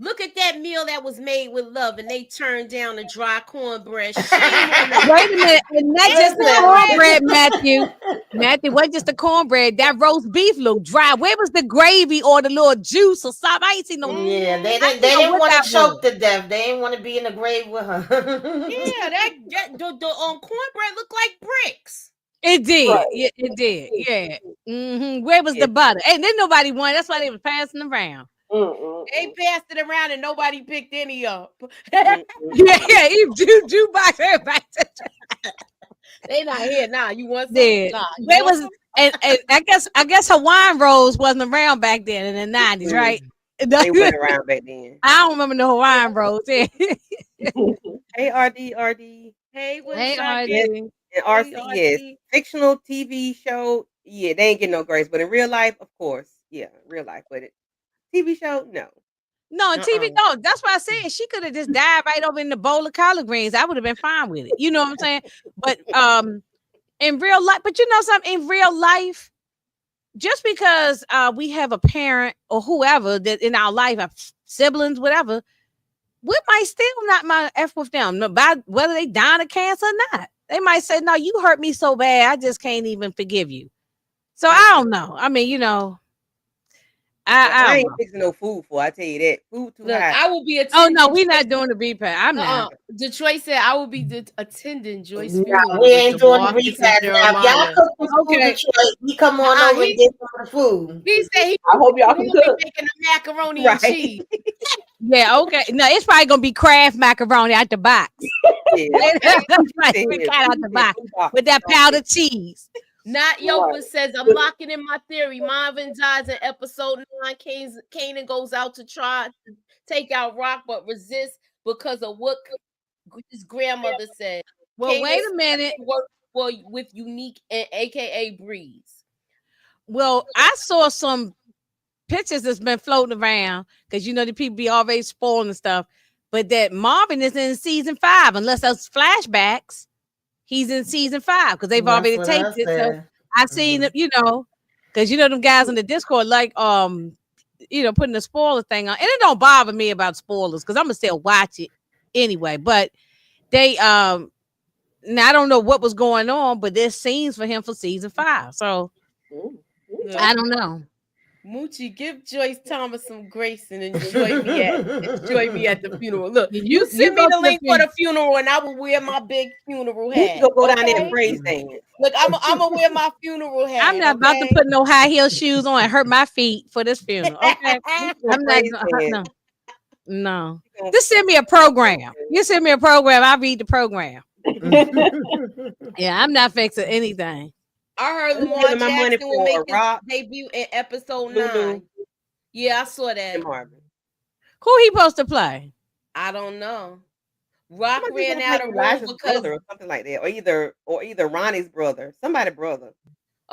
Look at that meal that was made with love, and they turned down the dry cornbread. Wait a minute, and not just the cornbread, Matthew. Matthew, wasn't just the cornbread. That roast beef looked dry. Where was the gravy or the little juice or something? I ain't seen no. Yeah, they didn't want to choke to death. They didn't want to be in the grave with her. The cornbread looked like bricks. It did. Right. It did. Yeah. Where was the butter? And then nobody won. That's why they was passing around. They passed it around and nobody picked any up. Jukebox, everybody. They not here now. You want some? Nah, there was, and I guess Hawaiian rolls wasn't around back then in the 90s, right? They weren't around back then. I don't remember the Hawaiian rolls. Yeah. Hey, RD. Hey, RD. And RC, yes. Fictional TV show, yeah, they ain't getting no grace. But in real life, of course, yeah, real life. But TV show, no. No, TV, no. That's why I said she could have just died right over in the bowl of collard greens. I would have been fine with it. You know what I'm saying? But in real life, but you know something, in real life, just because we have a parent or whoever that in our life, our siblings, whatever, we might still not mind F with them, whether they dying of cancer or not. They might say, no, you hurt me so bad, I just can't even forgive you. So I don't know. I mean, I I ain't don't know. fixing no food for. I tell you that food too Look, high. I will be Oh attending. no, we not doing the repair. I'm not. Detroit said I will be attending Joyce's No, funeral. we with ain't doing the Marcus and repast. Now, if y'all Jeremiah. cook the food, Okay. Detroit, we come on Nah, over and get some of the food. He said I hope y'all can he'll be cook. making the macaroni and Right. cheese. Yeah, okay. No, it's probably gonna be Kraft macaroni out the box. Yeah. Right, we got out the box with that powdered cheese. Not Yopa says, I'm locking in my theory. Marvin dies in episode 9. Kanan goes out to try to take out Rock, but resists because of what his grandmother said. Well, Kanan wait a minute. work with Unique and AKA Breeze. Well, I saw some pictures that's been floating around because you know the people be always spoiling stuff, but that Marvin is in season 5, unless those flashbacks. He's in season 5 because they've already taped it. So I seen it, you know, because you know them guys on the Discord like you know, putting the spoiler thing on, and it don't bother me about spoilers because I'm gonna still watch it anyway. But they now I don't know what was going on, but there's scenes for him for season 5. So I don't know. Moochie, give Joyce Thomas some grace and enjoy me at the funeral. Look, you send me the link for the funeral, and I will wear my big funeral hat. You go down there and praise dance. Look, I'm gonna wear my funeral hat. I'm not about to put no high heel shoes on and hurt my feet for this funeral. Okay, I'm not. No. Just send me a program. You send me a program, I read the program. Yeah, I'm not fixing anything. I heard I'm Lamar giving my money Jackson will for make his Rock. debut in episode Lulu. 9. Yeah, I saw that. Who he supposed to play? I don't know. Rock Somebody ran gonna out play of room Elijah's because brother or something like that, or either Ronnie's brother, somebody's brother.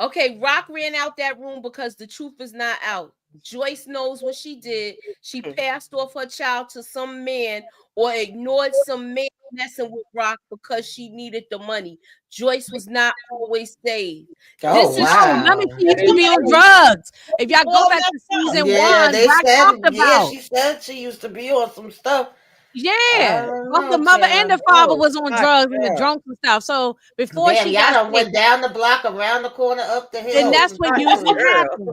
okay, Rock ran out that room because the truth is not out. Joyce knows what she did. She passed off her child to some man or ignored some man messing with Rock because she needed the money. Joyce was not always saved. Oh, wow. Let me see. He used to be on drugs. If y'all go back to season 1, they Rock said, talked about. she said she used to be on some stuff. Yeah, both the mother and the father was on drugs and the drunks and stuff. So before Damn, she y'all got done sick, went down the block, around the corner, up the hill. and that's what usually happens.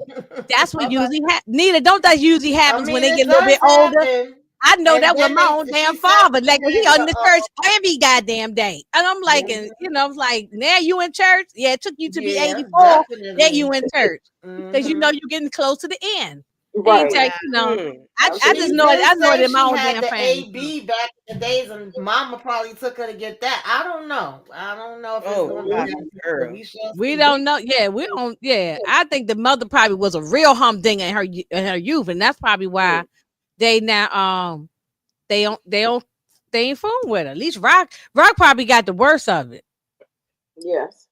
That's what usually happens. Nita, don't that usually happens when they get a little bit older? I know And that with then my they- own she damn said father. she Like he had on the church every goddamn day. And I'm like, and, you know, I was like, now you in church? Yeah, it took you to be Yeah, 84. definitely. Then you in church. Because you know you're getting close to the end. Right. Like, you know, I just She know it. did I know it say in my she own had damn the family. AB back in the days, and Mama probably took her to get that. I don't know. If it's going to be. We don't know. Yeah, we don't. Yeah, I think the mother probably was a real humdinger in her youth, and that's probably why they now they ain't fooling with her. At least Rock probably got the worst of it. Yes.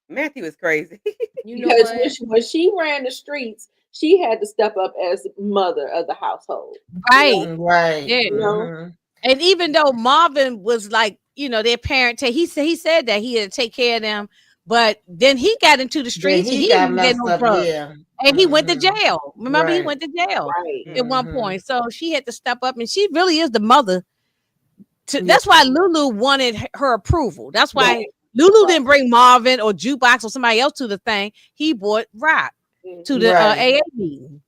Matthew is crazy. You know because when she ran the streets, she had to step up as mother of the household. Right. Right. Yeah. You know? And even though Marvin was like, you know, their parent, he said that he had to take care of them, but then he got into the streets and he didn't get no drugs. And he went to jail. Remember, he went to jail at one point. So she had to step up, and she really is the mother. That's why Lulu wanted her approval. That's why Lulu didn't bring Marvin or Jukebox or somebody else to the thing. He brought Rock to the AA meeting.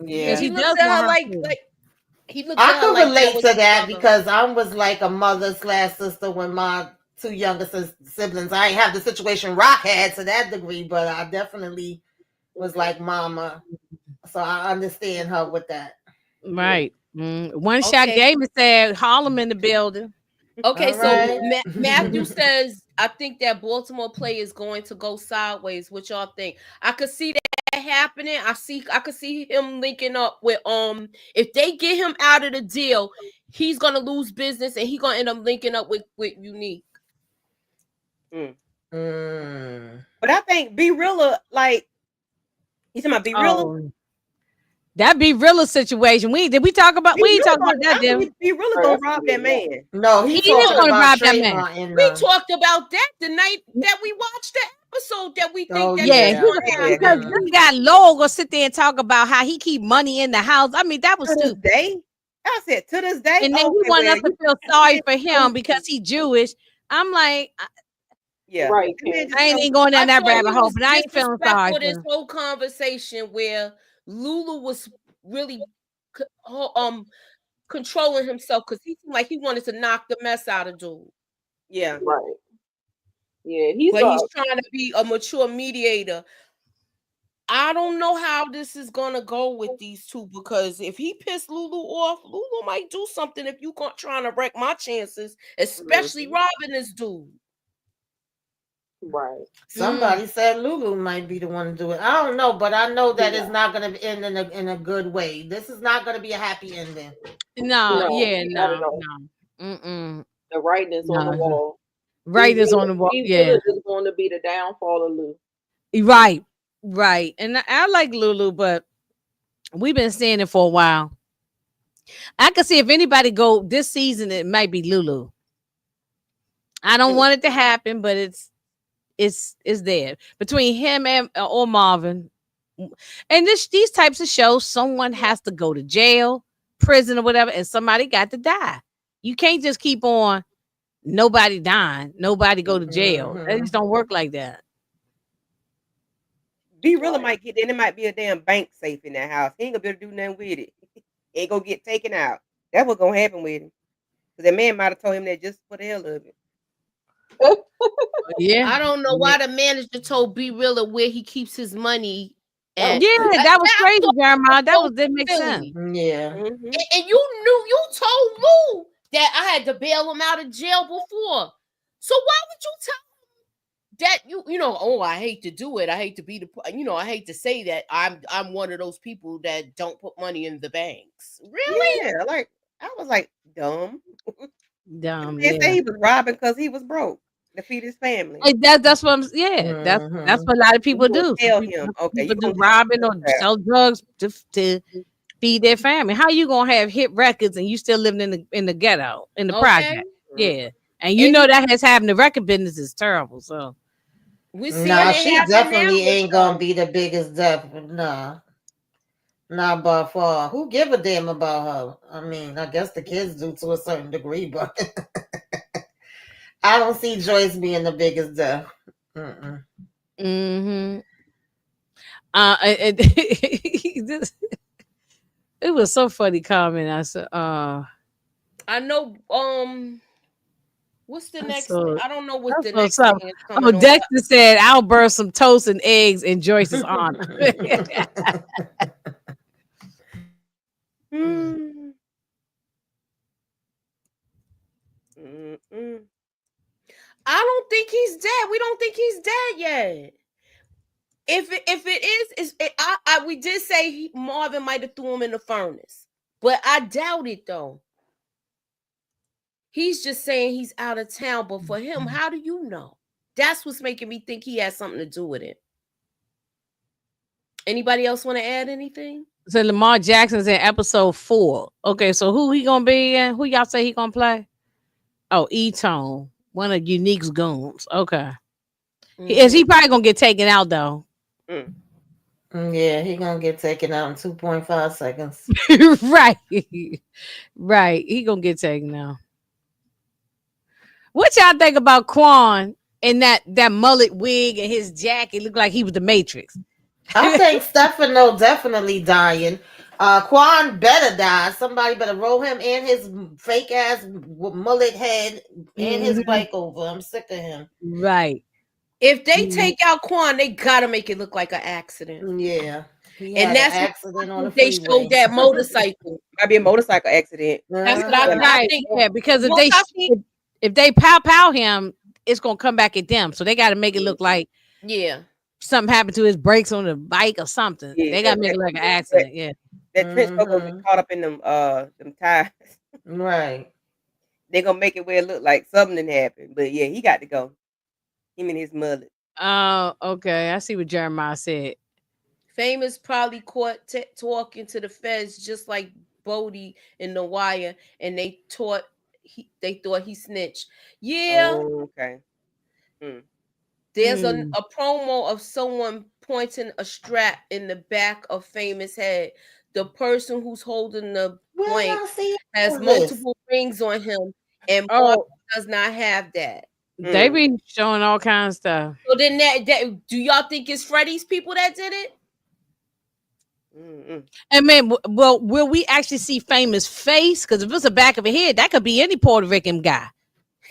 Yeah, he looks at her like he looks. I can relate to that because I was like a mother / sister when my 2 younger siblings. I ain't have the situation Rock had to that degree, but I definitely was like mama. So I understand her with that. Right. One shot Gamer said Harlem in the building. Okay, All so right. Matthew says, I think that Baltimore play is going to go sideways. What y'all think? I could see that happening. I could see him linking up with if they get him out of the deal, he's gonna lose business and he's gonna end up linking up with Unique. But I think Be Realer, like you talking about Be Realer? That Be Realer situation. We ain't talk about that. Be Realer gonna rob that man. No, he is gonna rob that man. We talked about that the night that we watched the episode that we think because this guy Lowell gonna sit there and talk about how he keep money in the house. I mean, that was stupid. I said to this day, and then he wanted us to feel sorry for him because he's Jewish. I'm like, right. I ain't even going down that rabbit hole, but I ain't feeling sorry for this him. whole conversation where Lulu was really controlling himself because he seemed like he wanted to knock the mess out of dude. Yeah. Right. Yeah, he's trying to be a mature mediator. I don't know how this is gonna go with these two, because if he pissed Lulu off, Lulu might do something if you trying to wreck my chances, especially robbing this dude. Right. Somebody said Lulu might be the one to do it. I don't know, but I know that it's not going to end in a good way. This is not going to be a happy ending. No. The writing is on the wall. Right is on the wall. Yeah, is going to be the downfall of Lulu. Right. And I like Lulu, but we've been saying it for a while. I can see if anybody go this season, it might be Lulu. I don't want it to happen, but it's there between him and or Marvin. And these types of shows, someone has to go to jail, prison, or whatever, and somebody got to die. You can't just keep on nobody dying, nobody go to jail. That just don't work like that. B-Rilla might get in. There might be a damn bank safe in that house. He ain't gonna be able to do nothing with it. He ain't gonna get taken out. That's what's gonna happen with him. Because that man might have told him that just for the hell of it. Yeah. I don't know why the manager told B-Rilla where he keeps his money. Yeah, that was crazy, Jeremiah. That makes sense. Yeah. And you told Lou that I had to bail him out of jail before. So why would you tell that I hate to do it. I hate to be I hate to say that I'm one of those people that don't put money in the banks. Really? Yeah, like I was like dumb. They say he was robbing because he was broke to feed his family. That's what that's what a lot of people do. Tell him, okay, people do robbing or sell drugs to feed their family. How you gonna have hit records and you still living in the ghetto, in the project? Yeah. And know that has happened. The record business is terrible. So she definitely ain't gonna be the biggest death. Nah, not by far. Who give a damn about her? I mean, I guess the kids do to a certain degree, but I don't see Joyce being the biggest death. It was so funny comment. I said, I know. What's the next thing? I don't know what the next thing is coming on. Dexter said, I'll burn some toast and eggs in Joyce's honor. I don't think he's dead. We don't think he's dead yet. If it is, we did say Marvin might have threw him in the furnace, but I doubt it though. He's just saying he's out of town, but for him, how do you know? That's what's making me think he has something to do with it. Anybody else want to add anything? So Lamar Jackson's in episode 4. Okay, so who he gonna be in? Who y'all say he gonna play? Oh, E-Tone, one of Unique's goons. Okay. Is he probably gonna get taken out though? Yeah, he gonna get taken out in 2.5 seconds. Right. He gonna get taken out. What y'all think about Quan and that mullet wig and his jacket? Looked like he was the Matrix. I think Stefano definitely dying. Quan better die. Somebody better roll him and his fake ass mullet head and his bike over. I'm sick of him. Right. If they take out Quan, they gotta make it look like an accident. Yeah. And that's an accident on the they showed that motorcycle. Might be a motorcycle accident. That's what I think. Yeah, because if they pow him, it's gonna come back at them. So they gotta make it look like something happened to his brakes on the bike or something. Yeah, they gotta make it like an accident. Yeah. That trench coat gonna be caught up in them tires. Right. They're gonna make it where it look like something happened. But yeah, he got to go. Him and his mullet. Oh, okay. I see what Jeremiah said. Famous probably caught talking to the feds just like Bodie in The Wire, and they thought he snitched. Yeah. Oh, okay. There's a promo of someone pointing a strap in the back of Famous head. The person who's holding the blank has multiple rings on him, and Mark does not have that. They be showing all kinds of stuff. So then that do y'all think it's Freddie's people that did it? And man, well, will we actually see Famous face? Because if it's the back of a head, that could be any Puerto Rican guy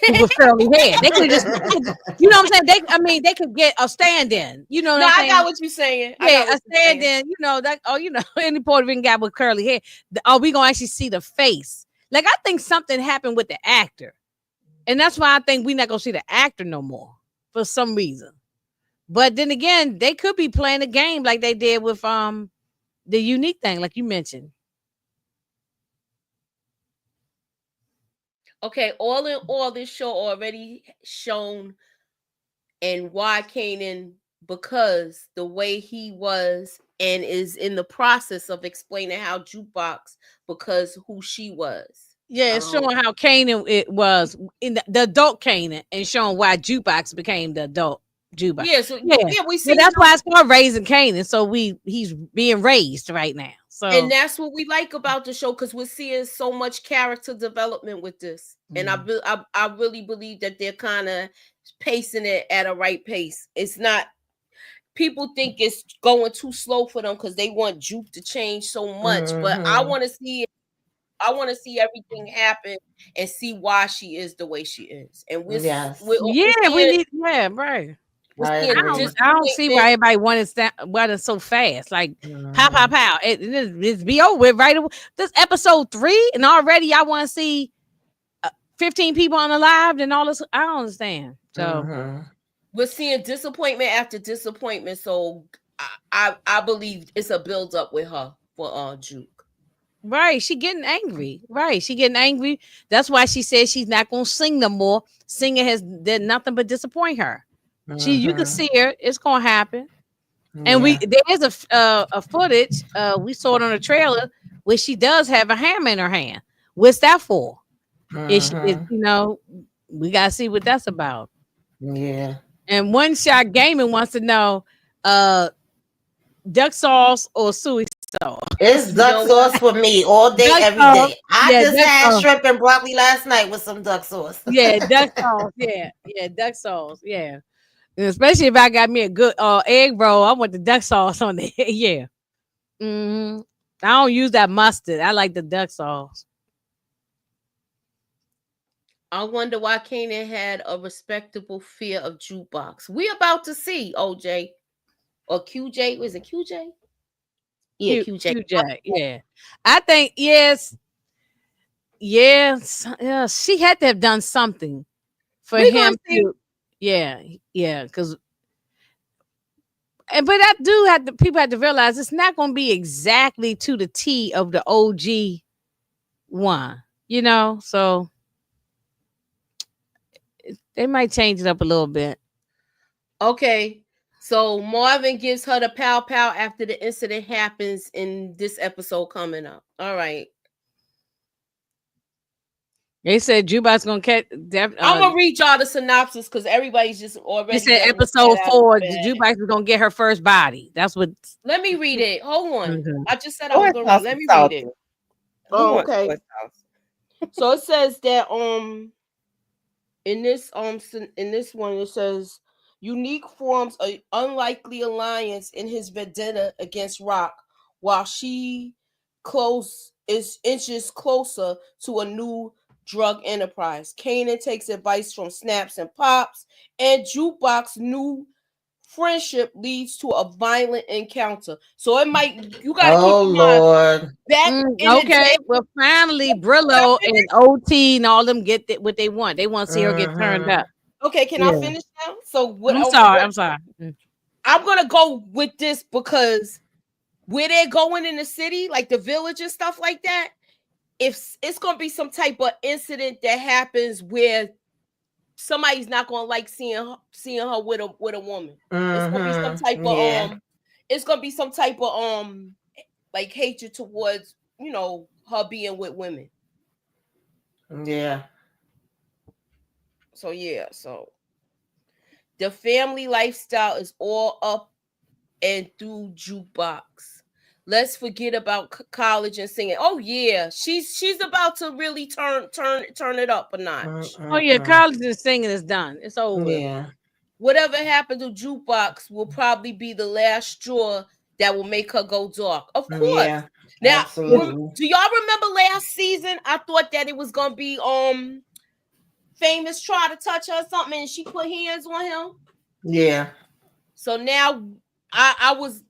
with curly hair. They could just, you know what I'm saying? They could get a stand-in. You know what No, I'm I saying? got what you're saying. Yeah, a stand-in. Any Puerto Rican guy with curly hair. Are we gonna actually see the face? Like, I think something happened with the actor, and that's why I think we're not gonna see the actor no more for some reason. But then again, they could be playing a game like they did with the unique thing, like you mentioned. Okay, all in all, this show already shown and why Kanan, because the way he was and is in the process of explaining how Jukebox because who she was. Yeah, it's showing how Kanan it was in the adult Kanan and showing why Jukebox became the adult Jukebox. Yeah, we see. That's why it's called Raising Kanan. So he's being raised right now. So, and that's what we like about the show, because we're seeing so much character development with this. And I really believe that they're kind of pacing it at a right pace. It's not, people think it's going too slow for them because they want Juke to change so much. But I want to see everything happen and see why she is the way she is. And we need right. I don't see why everybody wanted so fast. Like, pow. It's be over with right away. This episode 3, and already I want to see 15 people on the live and all this. I don't understand. So we're seeing disappointment after disappointment. So I believe it's a build up with her for Juke. Right, she getting angry. That's why she said she's not gonna sing no more. Singing has did nothing but disappoint her. You can see her. It's gonna happen. And there is a footage. We saw it on the trailer where she does have a hammer in her hand. What's that for? We gotta see what that's about. Yeah. And One Shot Gaming wants to know, duck sauce or suey sauce? It's duck sauce for me all day, every day. I just had shrimp and broccoli last night with some duck sauce. Yeah, duck sauce. Yeah, duck sauce. Yeah. And especially if I got me a good egg roll, I want the duck sauce on it. Yeah. I don't use that mustard. I like the duck sauce. I wonder why Kanan had a respectable fear of Jukebox. We about to see OJ or QJ. Was it QJ? Yeah, QJ. Yeah. I think yes. She had to have done something for him to. Yeah, because. But people have to realize it's not going to be exactly to the T of the OG one, so they might change it up a little bit. Okay, so Marvin gives her the pow after the incident happens in this episode coming up. All right. They said Jukebox gonna catch. I'm gonna read y'all the synopsis because everybody's just already. They said episode 4, Jukebox is gonna get her first body. That's what. Let me read it. Hold on. I just said I was gonna read. Let me read it. Oh, okay. So it says that in this one it says Unique forms an unlikely alliance in his vendetta against Rock, while she is inches closer to a new drug enterprise. Kanan takes advice from Snaps and Pops, and Jukebox's new friendship leads to a violent encounter. So it might, you gotta keep in mind. Lord. Okay, well, finally Brillo and OT and all them get what they want. They want to see her get turned up. Okay, can I finish now? So what? I'm sorry. I'm gonna go with this because where they're going in the city, like the village and stuff like that, if it's gonna be some type of incident that happens where somebody's not gonna like seeing her with a woman. It's gonna be some type of it's gonna be some type of like hatred towards her being with women. Yeah. So the family lifestyle is all up and through Jukebox. Let's forget about college and singing. Oh yeah, she's about to really turn it up a notch. Oh yeah, college and singing is done. It's over. Yeah. Whatever happened to Jukebox will probably be the last straw that will make her go dark. Of course. Yeah, Now, absolutely. do y'all remember last season? I thought that it was gonna be Famous try to touch her or something, and she put hands on him. Yeah. So now I was,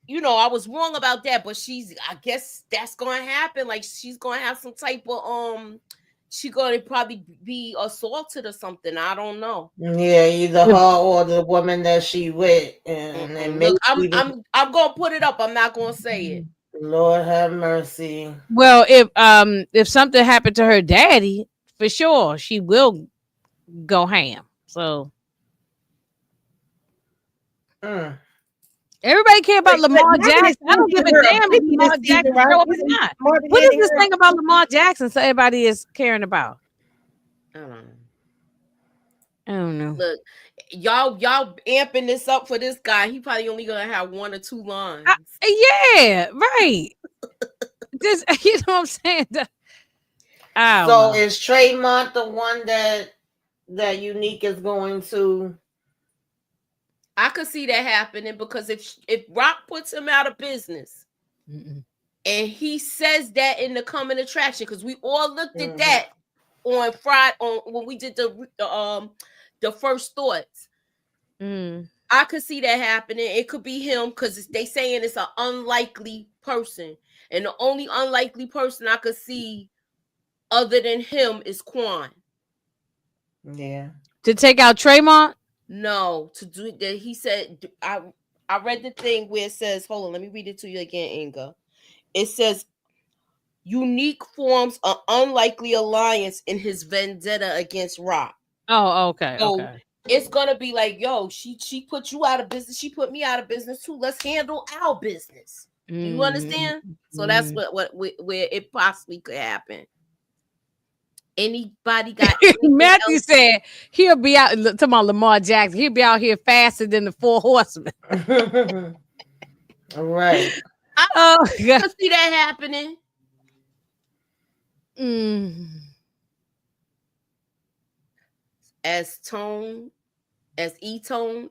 I was wrong about that, but I guess that's gonna happen. Like she's gonna have some type of she's gonna probably be assaulted or something. I don't know. Yeah, either her or the woman that she with, and Look, I'm gonna put it up. I'm not gonna say it. Lord have mercy. Well, if something happened to her daddy, for sure she will go ham. So everybody care about Lamar Jackson. I don't give a damn if Lamar Jackson show up or not. What is this thing about Lamar Jackson so everybody is caring about? I don't know. I don't know. Look, y'all amping this up for this guy. He probably only gonna have 1 or 2 lines. Yeah, right. Just you know what I'm saying. So is Tremont the one that Unique is going to? I could see that happening because if Rock puts him out of business, and he says that in the coming attraction, because we all looked at that on Friday when we did the first thoughts. I could see that happening. It could be him because they saying it's an unlikely person, and the only unlikely person I could see other than him is Quan. Yeah. To take out Tremont? No, to do that. He said, I read the thing where it says, hold on, let me read it to you again, Inga. It says, Unique forms an unlikely alliance in his vendetta against Rock. Oh, okay. So okay. it's gonna be like, yo, she put you out of business. She put me out of business too. Let's handle our business. You understand? So that's what where it possibly could happen. Anybody got Matthew else? said he'll be out talking about Lamar Jackson. He'll be out here faster than the 4 horsemen. All right. I can see that happening. As E-Tone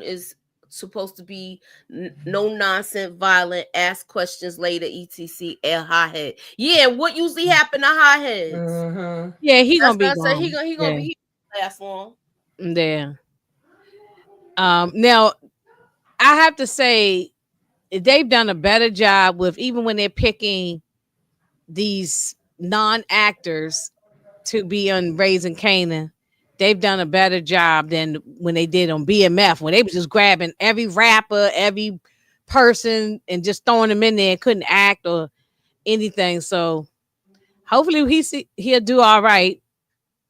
is supposed to be no nonsense, violent, ask questions later, etc. and hothead. Yeah, what usually happen to hotheads? Yeah, he gonna be gone. He gonna be last long. Yeah. Now I have to say they've done a better job with, even when they're picking these non-actors to be on Raising Kanan, they've done a better job than when they did on BMF, when they was just grabbing every rapper, every person, and just throwing them in there and couldn't act or anything. So hopefully he'll do all right.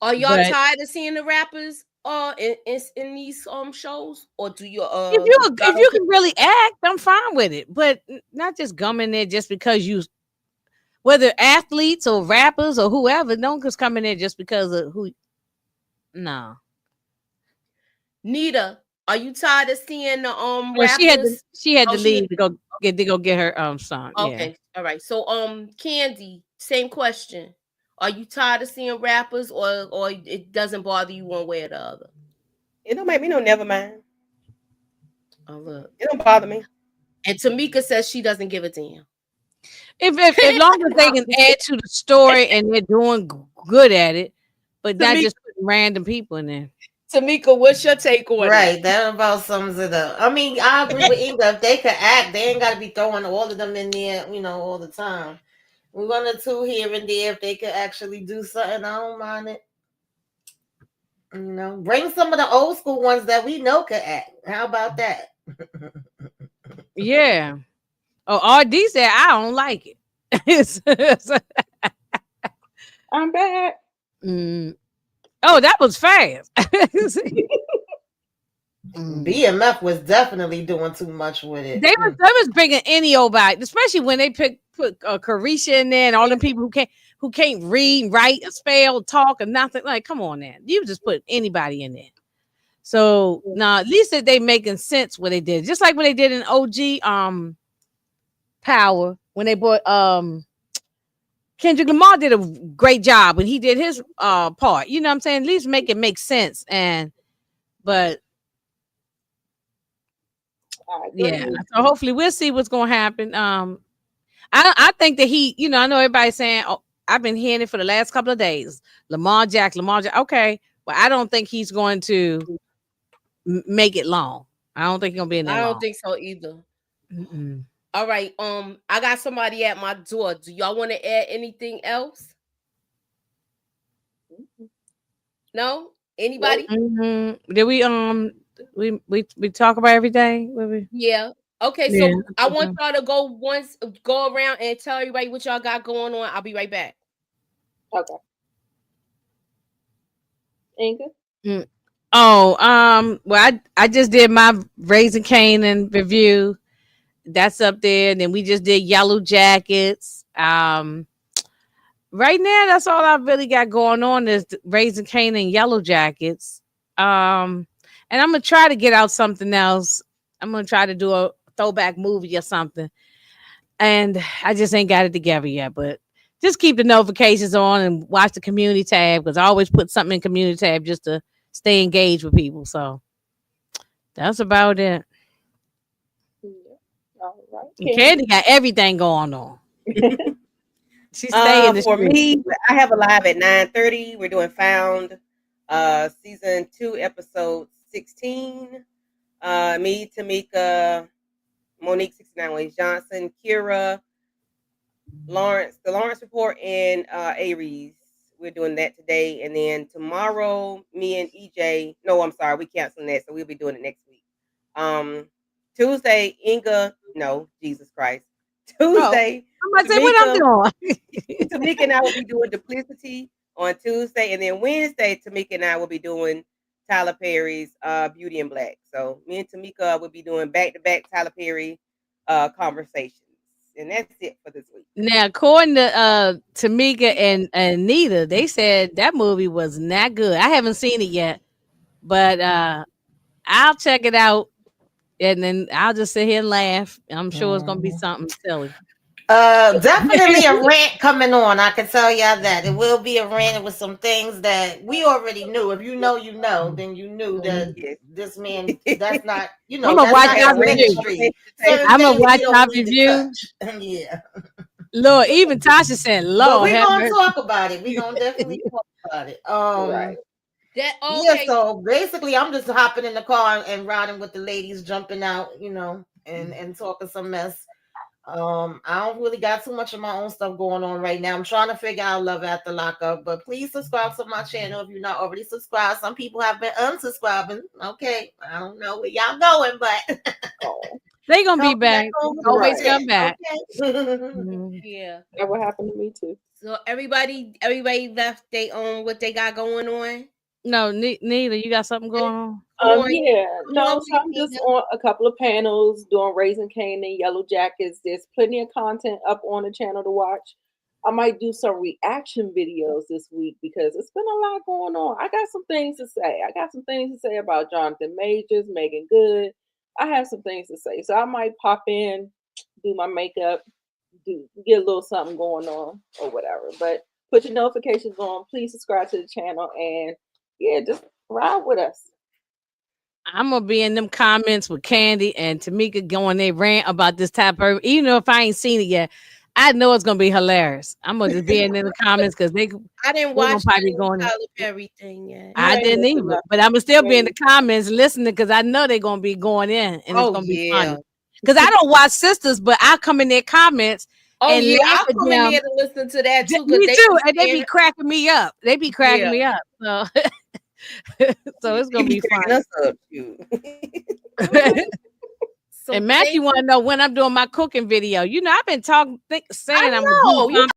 Are y'all tired of seeing the rappers in these shows? Or do you if you can really act, I'm fine with it. But not just come in there just because you, whether athletes or rappers or whoever, don't just come in there just because of who. No. Nita, are you tired of seeing the rappers? She had to leave to go get her son. Okay, yeah. All right. So Kandi, same question. Are you tired of seeing rappers, or it doesn't bother you one way or the other? It don't make me never mind. Oh look, it don't bother me. And Tamika says she doesn't give a damn. If as long as they can add to the story and they're doing good at it, but not just putting random people in there. Tamika, what's your take on Right, that about sums it up. I mean, I agree with Inga. If they could act, they ain't got to be throwing all of them in there, all the time. 1 or 2 here and there. If they could actually do something, I don't mind it. Bring some of the old school ones that we know could act. How about that? Yeah. Oh, RD said I don't like it. I'm back. Oh, that was fast. BMF was definitely doing too much with it. They was bringing any old back, especially when they put Carisha in there and all the people who can't read, write, spell, talk, or nothing. Like, come on, man, you just put anybody in there. So now at least that they making sense what they did, just like what they did in OG Power when they brought Kendrick Lamar did a great job when he did his part. You know what I'm saying? At least make it make sense. But I agree. Yeah. So hopefully we'll see what's gonna happen. I think that he, I know everybody's saying, oh, I've been hearing it for the last couple of days. Lamar Jackson. Okay, but I don't think he's going to make it long. I don't think he's gonna be in there. I don't long. think so either. Mm-mm. All right. I got somebody at my door. Do y'all want to add anything else? No? Anybody? Mm-hmm. Did we talk about everything? Yeah. Okay, so I want y'all to go around and tell everybody what y'all got going on. I'll be right back. Okay. Inga? Oh, well, I just did my Raising Kanan review. That's up there. And then we just did Yellow Jackets. Right now, that's all I really got going on is Raising Kanan, Yellow Jackets. And I'm gonna try to get out something else. I'm gonna try to do a throwback movie or something. And I just ain't got it together yet, but just keep the notifications on and watch the community tab because I always put something in community tab just to stay engaged with people. So that's about it. Yeah. All right. Khandi got everything going on. She's staying for me, I have a live at 9:30. We're doing Found, season 2, episode 16. Me, Tamika, Monique 69 Ways Johnson, Kira, Lawrence, the Lawrence Report, and Aries. We're doing that today. And then tomorrow, me and EJ. No, I'm sorry, we canceling that, so we'll be doing it next week. Tuesday, Inga. No, Jesus Christ. Tuesday. I'm say what I'm doing. Tamika and I will be doing Duplicity on Tuesday, and then Wednesday, Tamika and I will be doing Tyler Perry's Beauty in Black. So me and Tamika will be doing back-to-back Tyler Perry conversations. And that's it for this week. Now, according to Tamika and NITA, they said that movie was not good. I haven't seen it yet, but I'll check it out, and then I'll just sit here and laugh. I'm sure it's gonna be something silly. Definitely a rant coming on. I can tell y'all that it will be a rant with some things that we already knew. If you know, then you knew that this man, that's not, I'm gonna watch our review. I'm gonna watch our review. Yeah. Lord, even Tasha said, "Lord, we're gonna talk about it. We're gonna definitely talk about it. Right. Yeah. So basically, I'm just hopping in the car and riding with the ladies, jumping out, and talking some mess. I don't really got too much of my own stuff going on right now. I'm trying to figure out Love After Lockup, but please subscribe to my channel if you're not already subscribed. Some people have been unsubscribing. Okay, I don't know where y'all going, but they gonna be back. Always come back. Okay. Yeah, that would happen to me too. So everybody left they own what they got going on. No, neither. You got something going on? Yeah, no. So I'm just on a couple of panels doing Raising Kanan, Yellow Jackets. There's plenty of content up on the channel to watch. I might do some reaction videos this week because it's been a lot going on. I got some things to say. I got some things to say about Jonathan Majors, Megan Good. I have some things to say. So I might pop in, do my makeup, get a little something going on or whatever. But put your notifications on. Please subscribe to the channel and yeah, just ride with us. I'm gonna be in them comments with Khandi and Tamika going they rant about this type of, even though if I ain't seen it yet, I know it's gonna be hilarious. I'm gonna just be in the comments because I didn't watch Tyler Perry thing yet. I didn't either, but I'm gonna still be in the comments listening because I know they're gonna be going in and it's gonna be funny. Because I don't watch Sisters, but I come in their comments. Oh yeah, I'll come in here to listen to that too. Me too, and they be cracking me up. They be cracking me up. So. So it's gonna be fun. And Matthew want to know when I'm doing my cooking video. I've been saying I'm gonna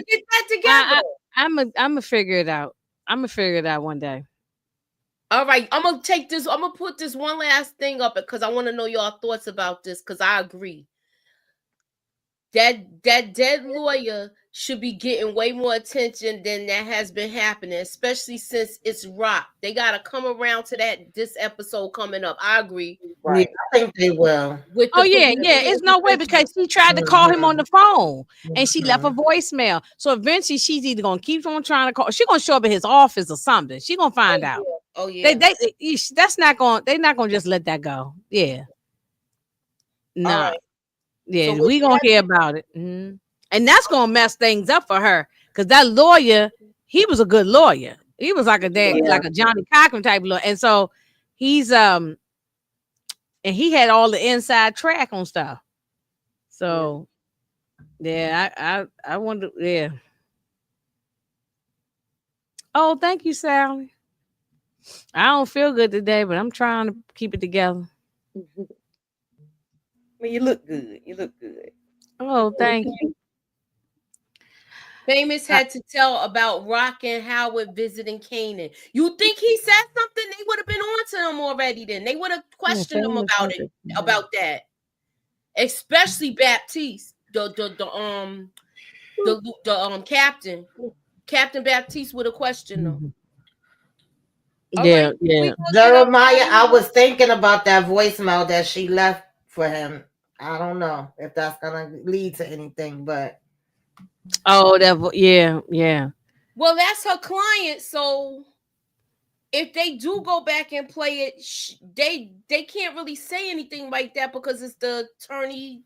get that together. I'm gonna figure it out. I'm gonna figure it out one day. All right, I'm gonna take this. I'm gonna put this one last thing up because I want to know your thoughts about this because I agree. That dead lawyer should be getting way more attention than that has been happening, especially since it's Rock. They gotta come around to this episode coming up. I agree. Right. I think they will. Yeah. It's no way because she tried to call him on the phone and she left a voicemail. So eventually she's either gonna keep on trying to call. She's gonna show up at his office or something. She's gonna find out. Oh yeah. They're not gonna just let that go. Yeah. No. All right. Yeah, So what we you gonna have- hear about it. And that's gonna mess things up for her. Cause that lawyer, he was a good lawyer. He was like a like a Johnny Cochran type lawyer. And so he's and he had all the inside track on stuff. So I wonder, yeah. Oh, thank you, Sally. I don't feel good today, but I'm trying to keep it together. I mean, you look good. You look good. Oh, thank you. Famous had to tell about Rock and Howard visiting Kanan. You think he said something? They would have been on to him already. Then they would have questioned him about it, about that. Especially Baptiste, the captain. Captain Baptiste would have questioned him. Yeah, yeah. Jeremiah, I was thinking about that voicemail that she left for him. I don't know if that's gonna lead to anything, but yeah. Well, that's her client, so if they do go back and play it, they can't really say anything like that because it's the attorney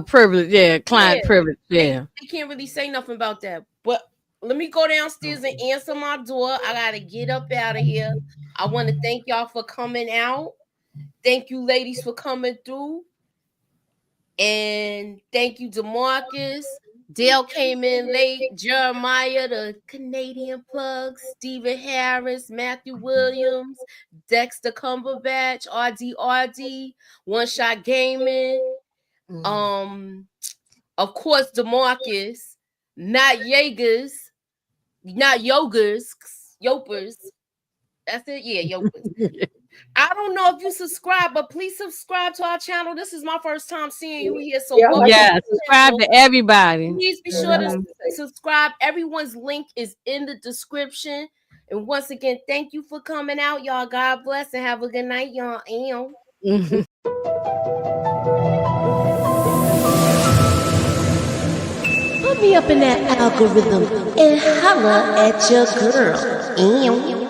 privilege, client privilege, They can't really say nothing about that. But let me go downstairs and answer my door. I gotta get up out of here. I want to thank y'all for coming out. Thank you, ladies, for coming through. And thank you, DeMarcus. Dale came in late. Jeremiah, the Canadian plug. Stephen Harris, Matthew Williams, Dexter Cumberbatch, RD, One Shot Gaming. Of course, DeMarcus, not Yogers. Yopers. That's it. Yeah, Yopers. I don't know if you subscribe, but please subscribe to our channel. This is my first time seeing you here. So subscribe to everybody. Please be sure to subscribe. Everyone's link is in the description. And once again, thank you for coming out, y'all. God bless and have a good night, y'all. Put me up in that algorithm and holla at your girl.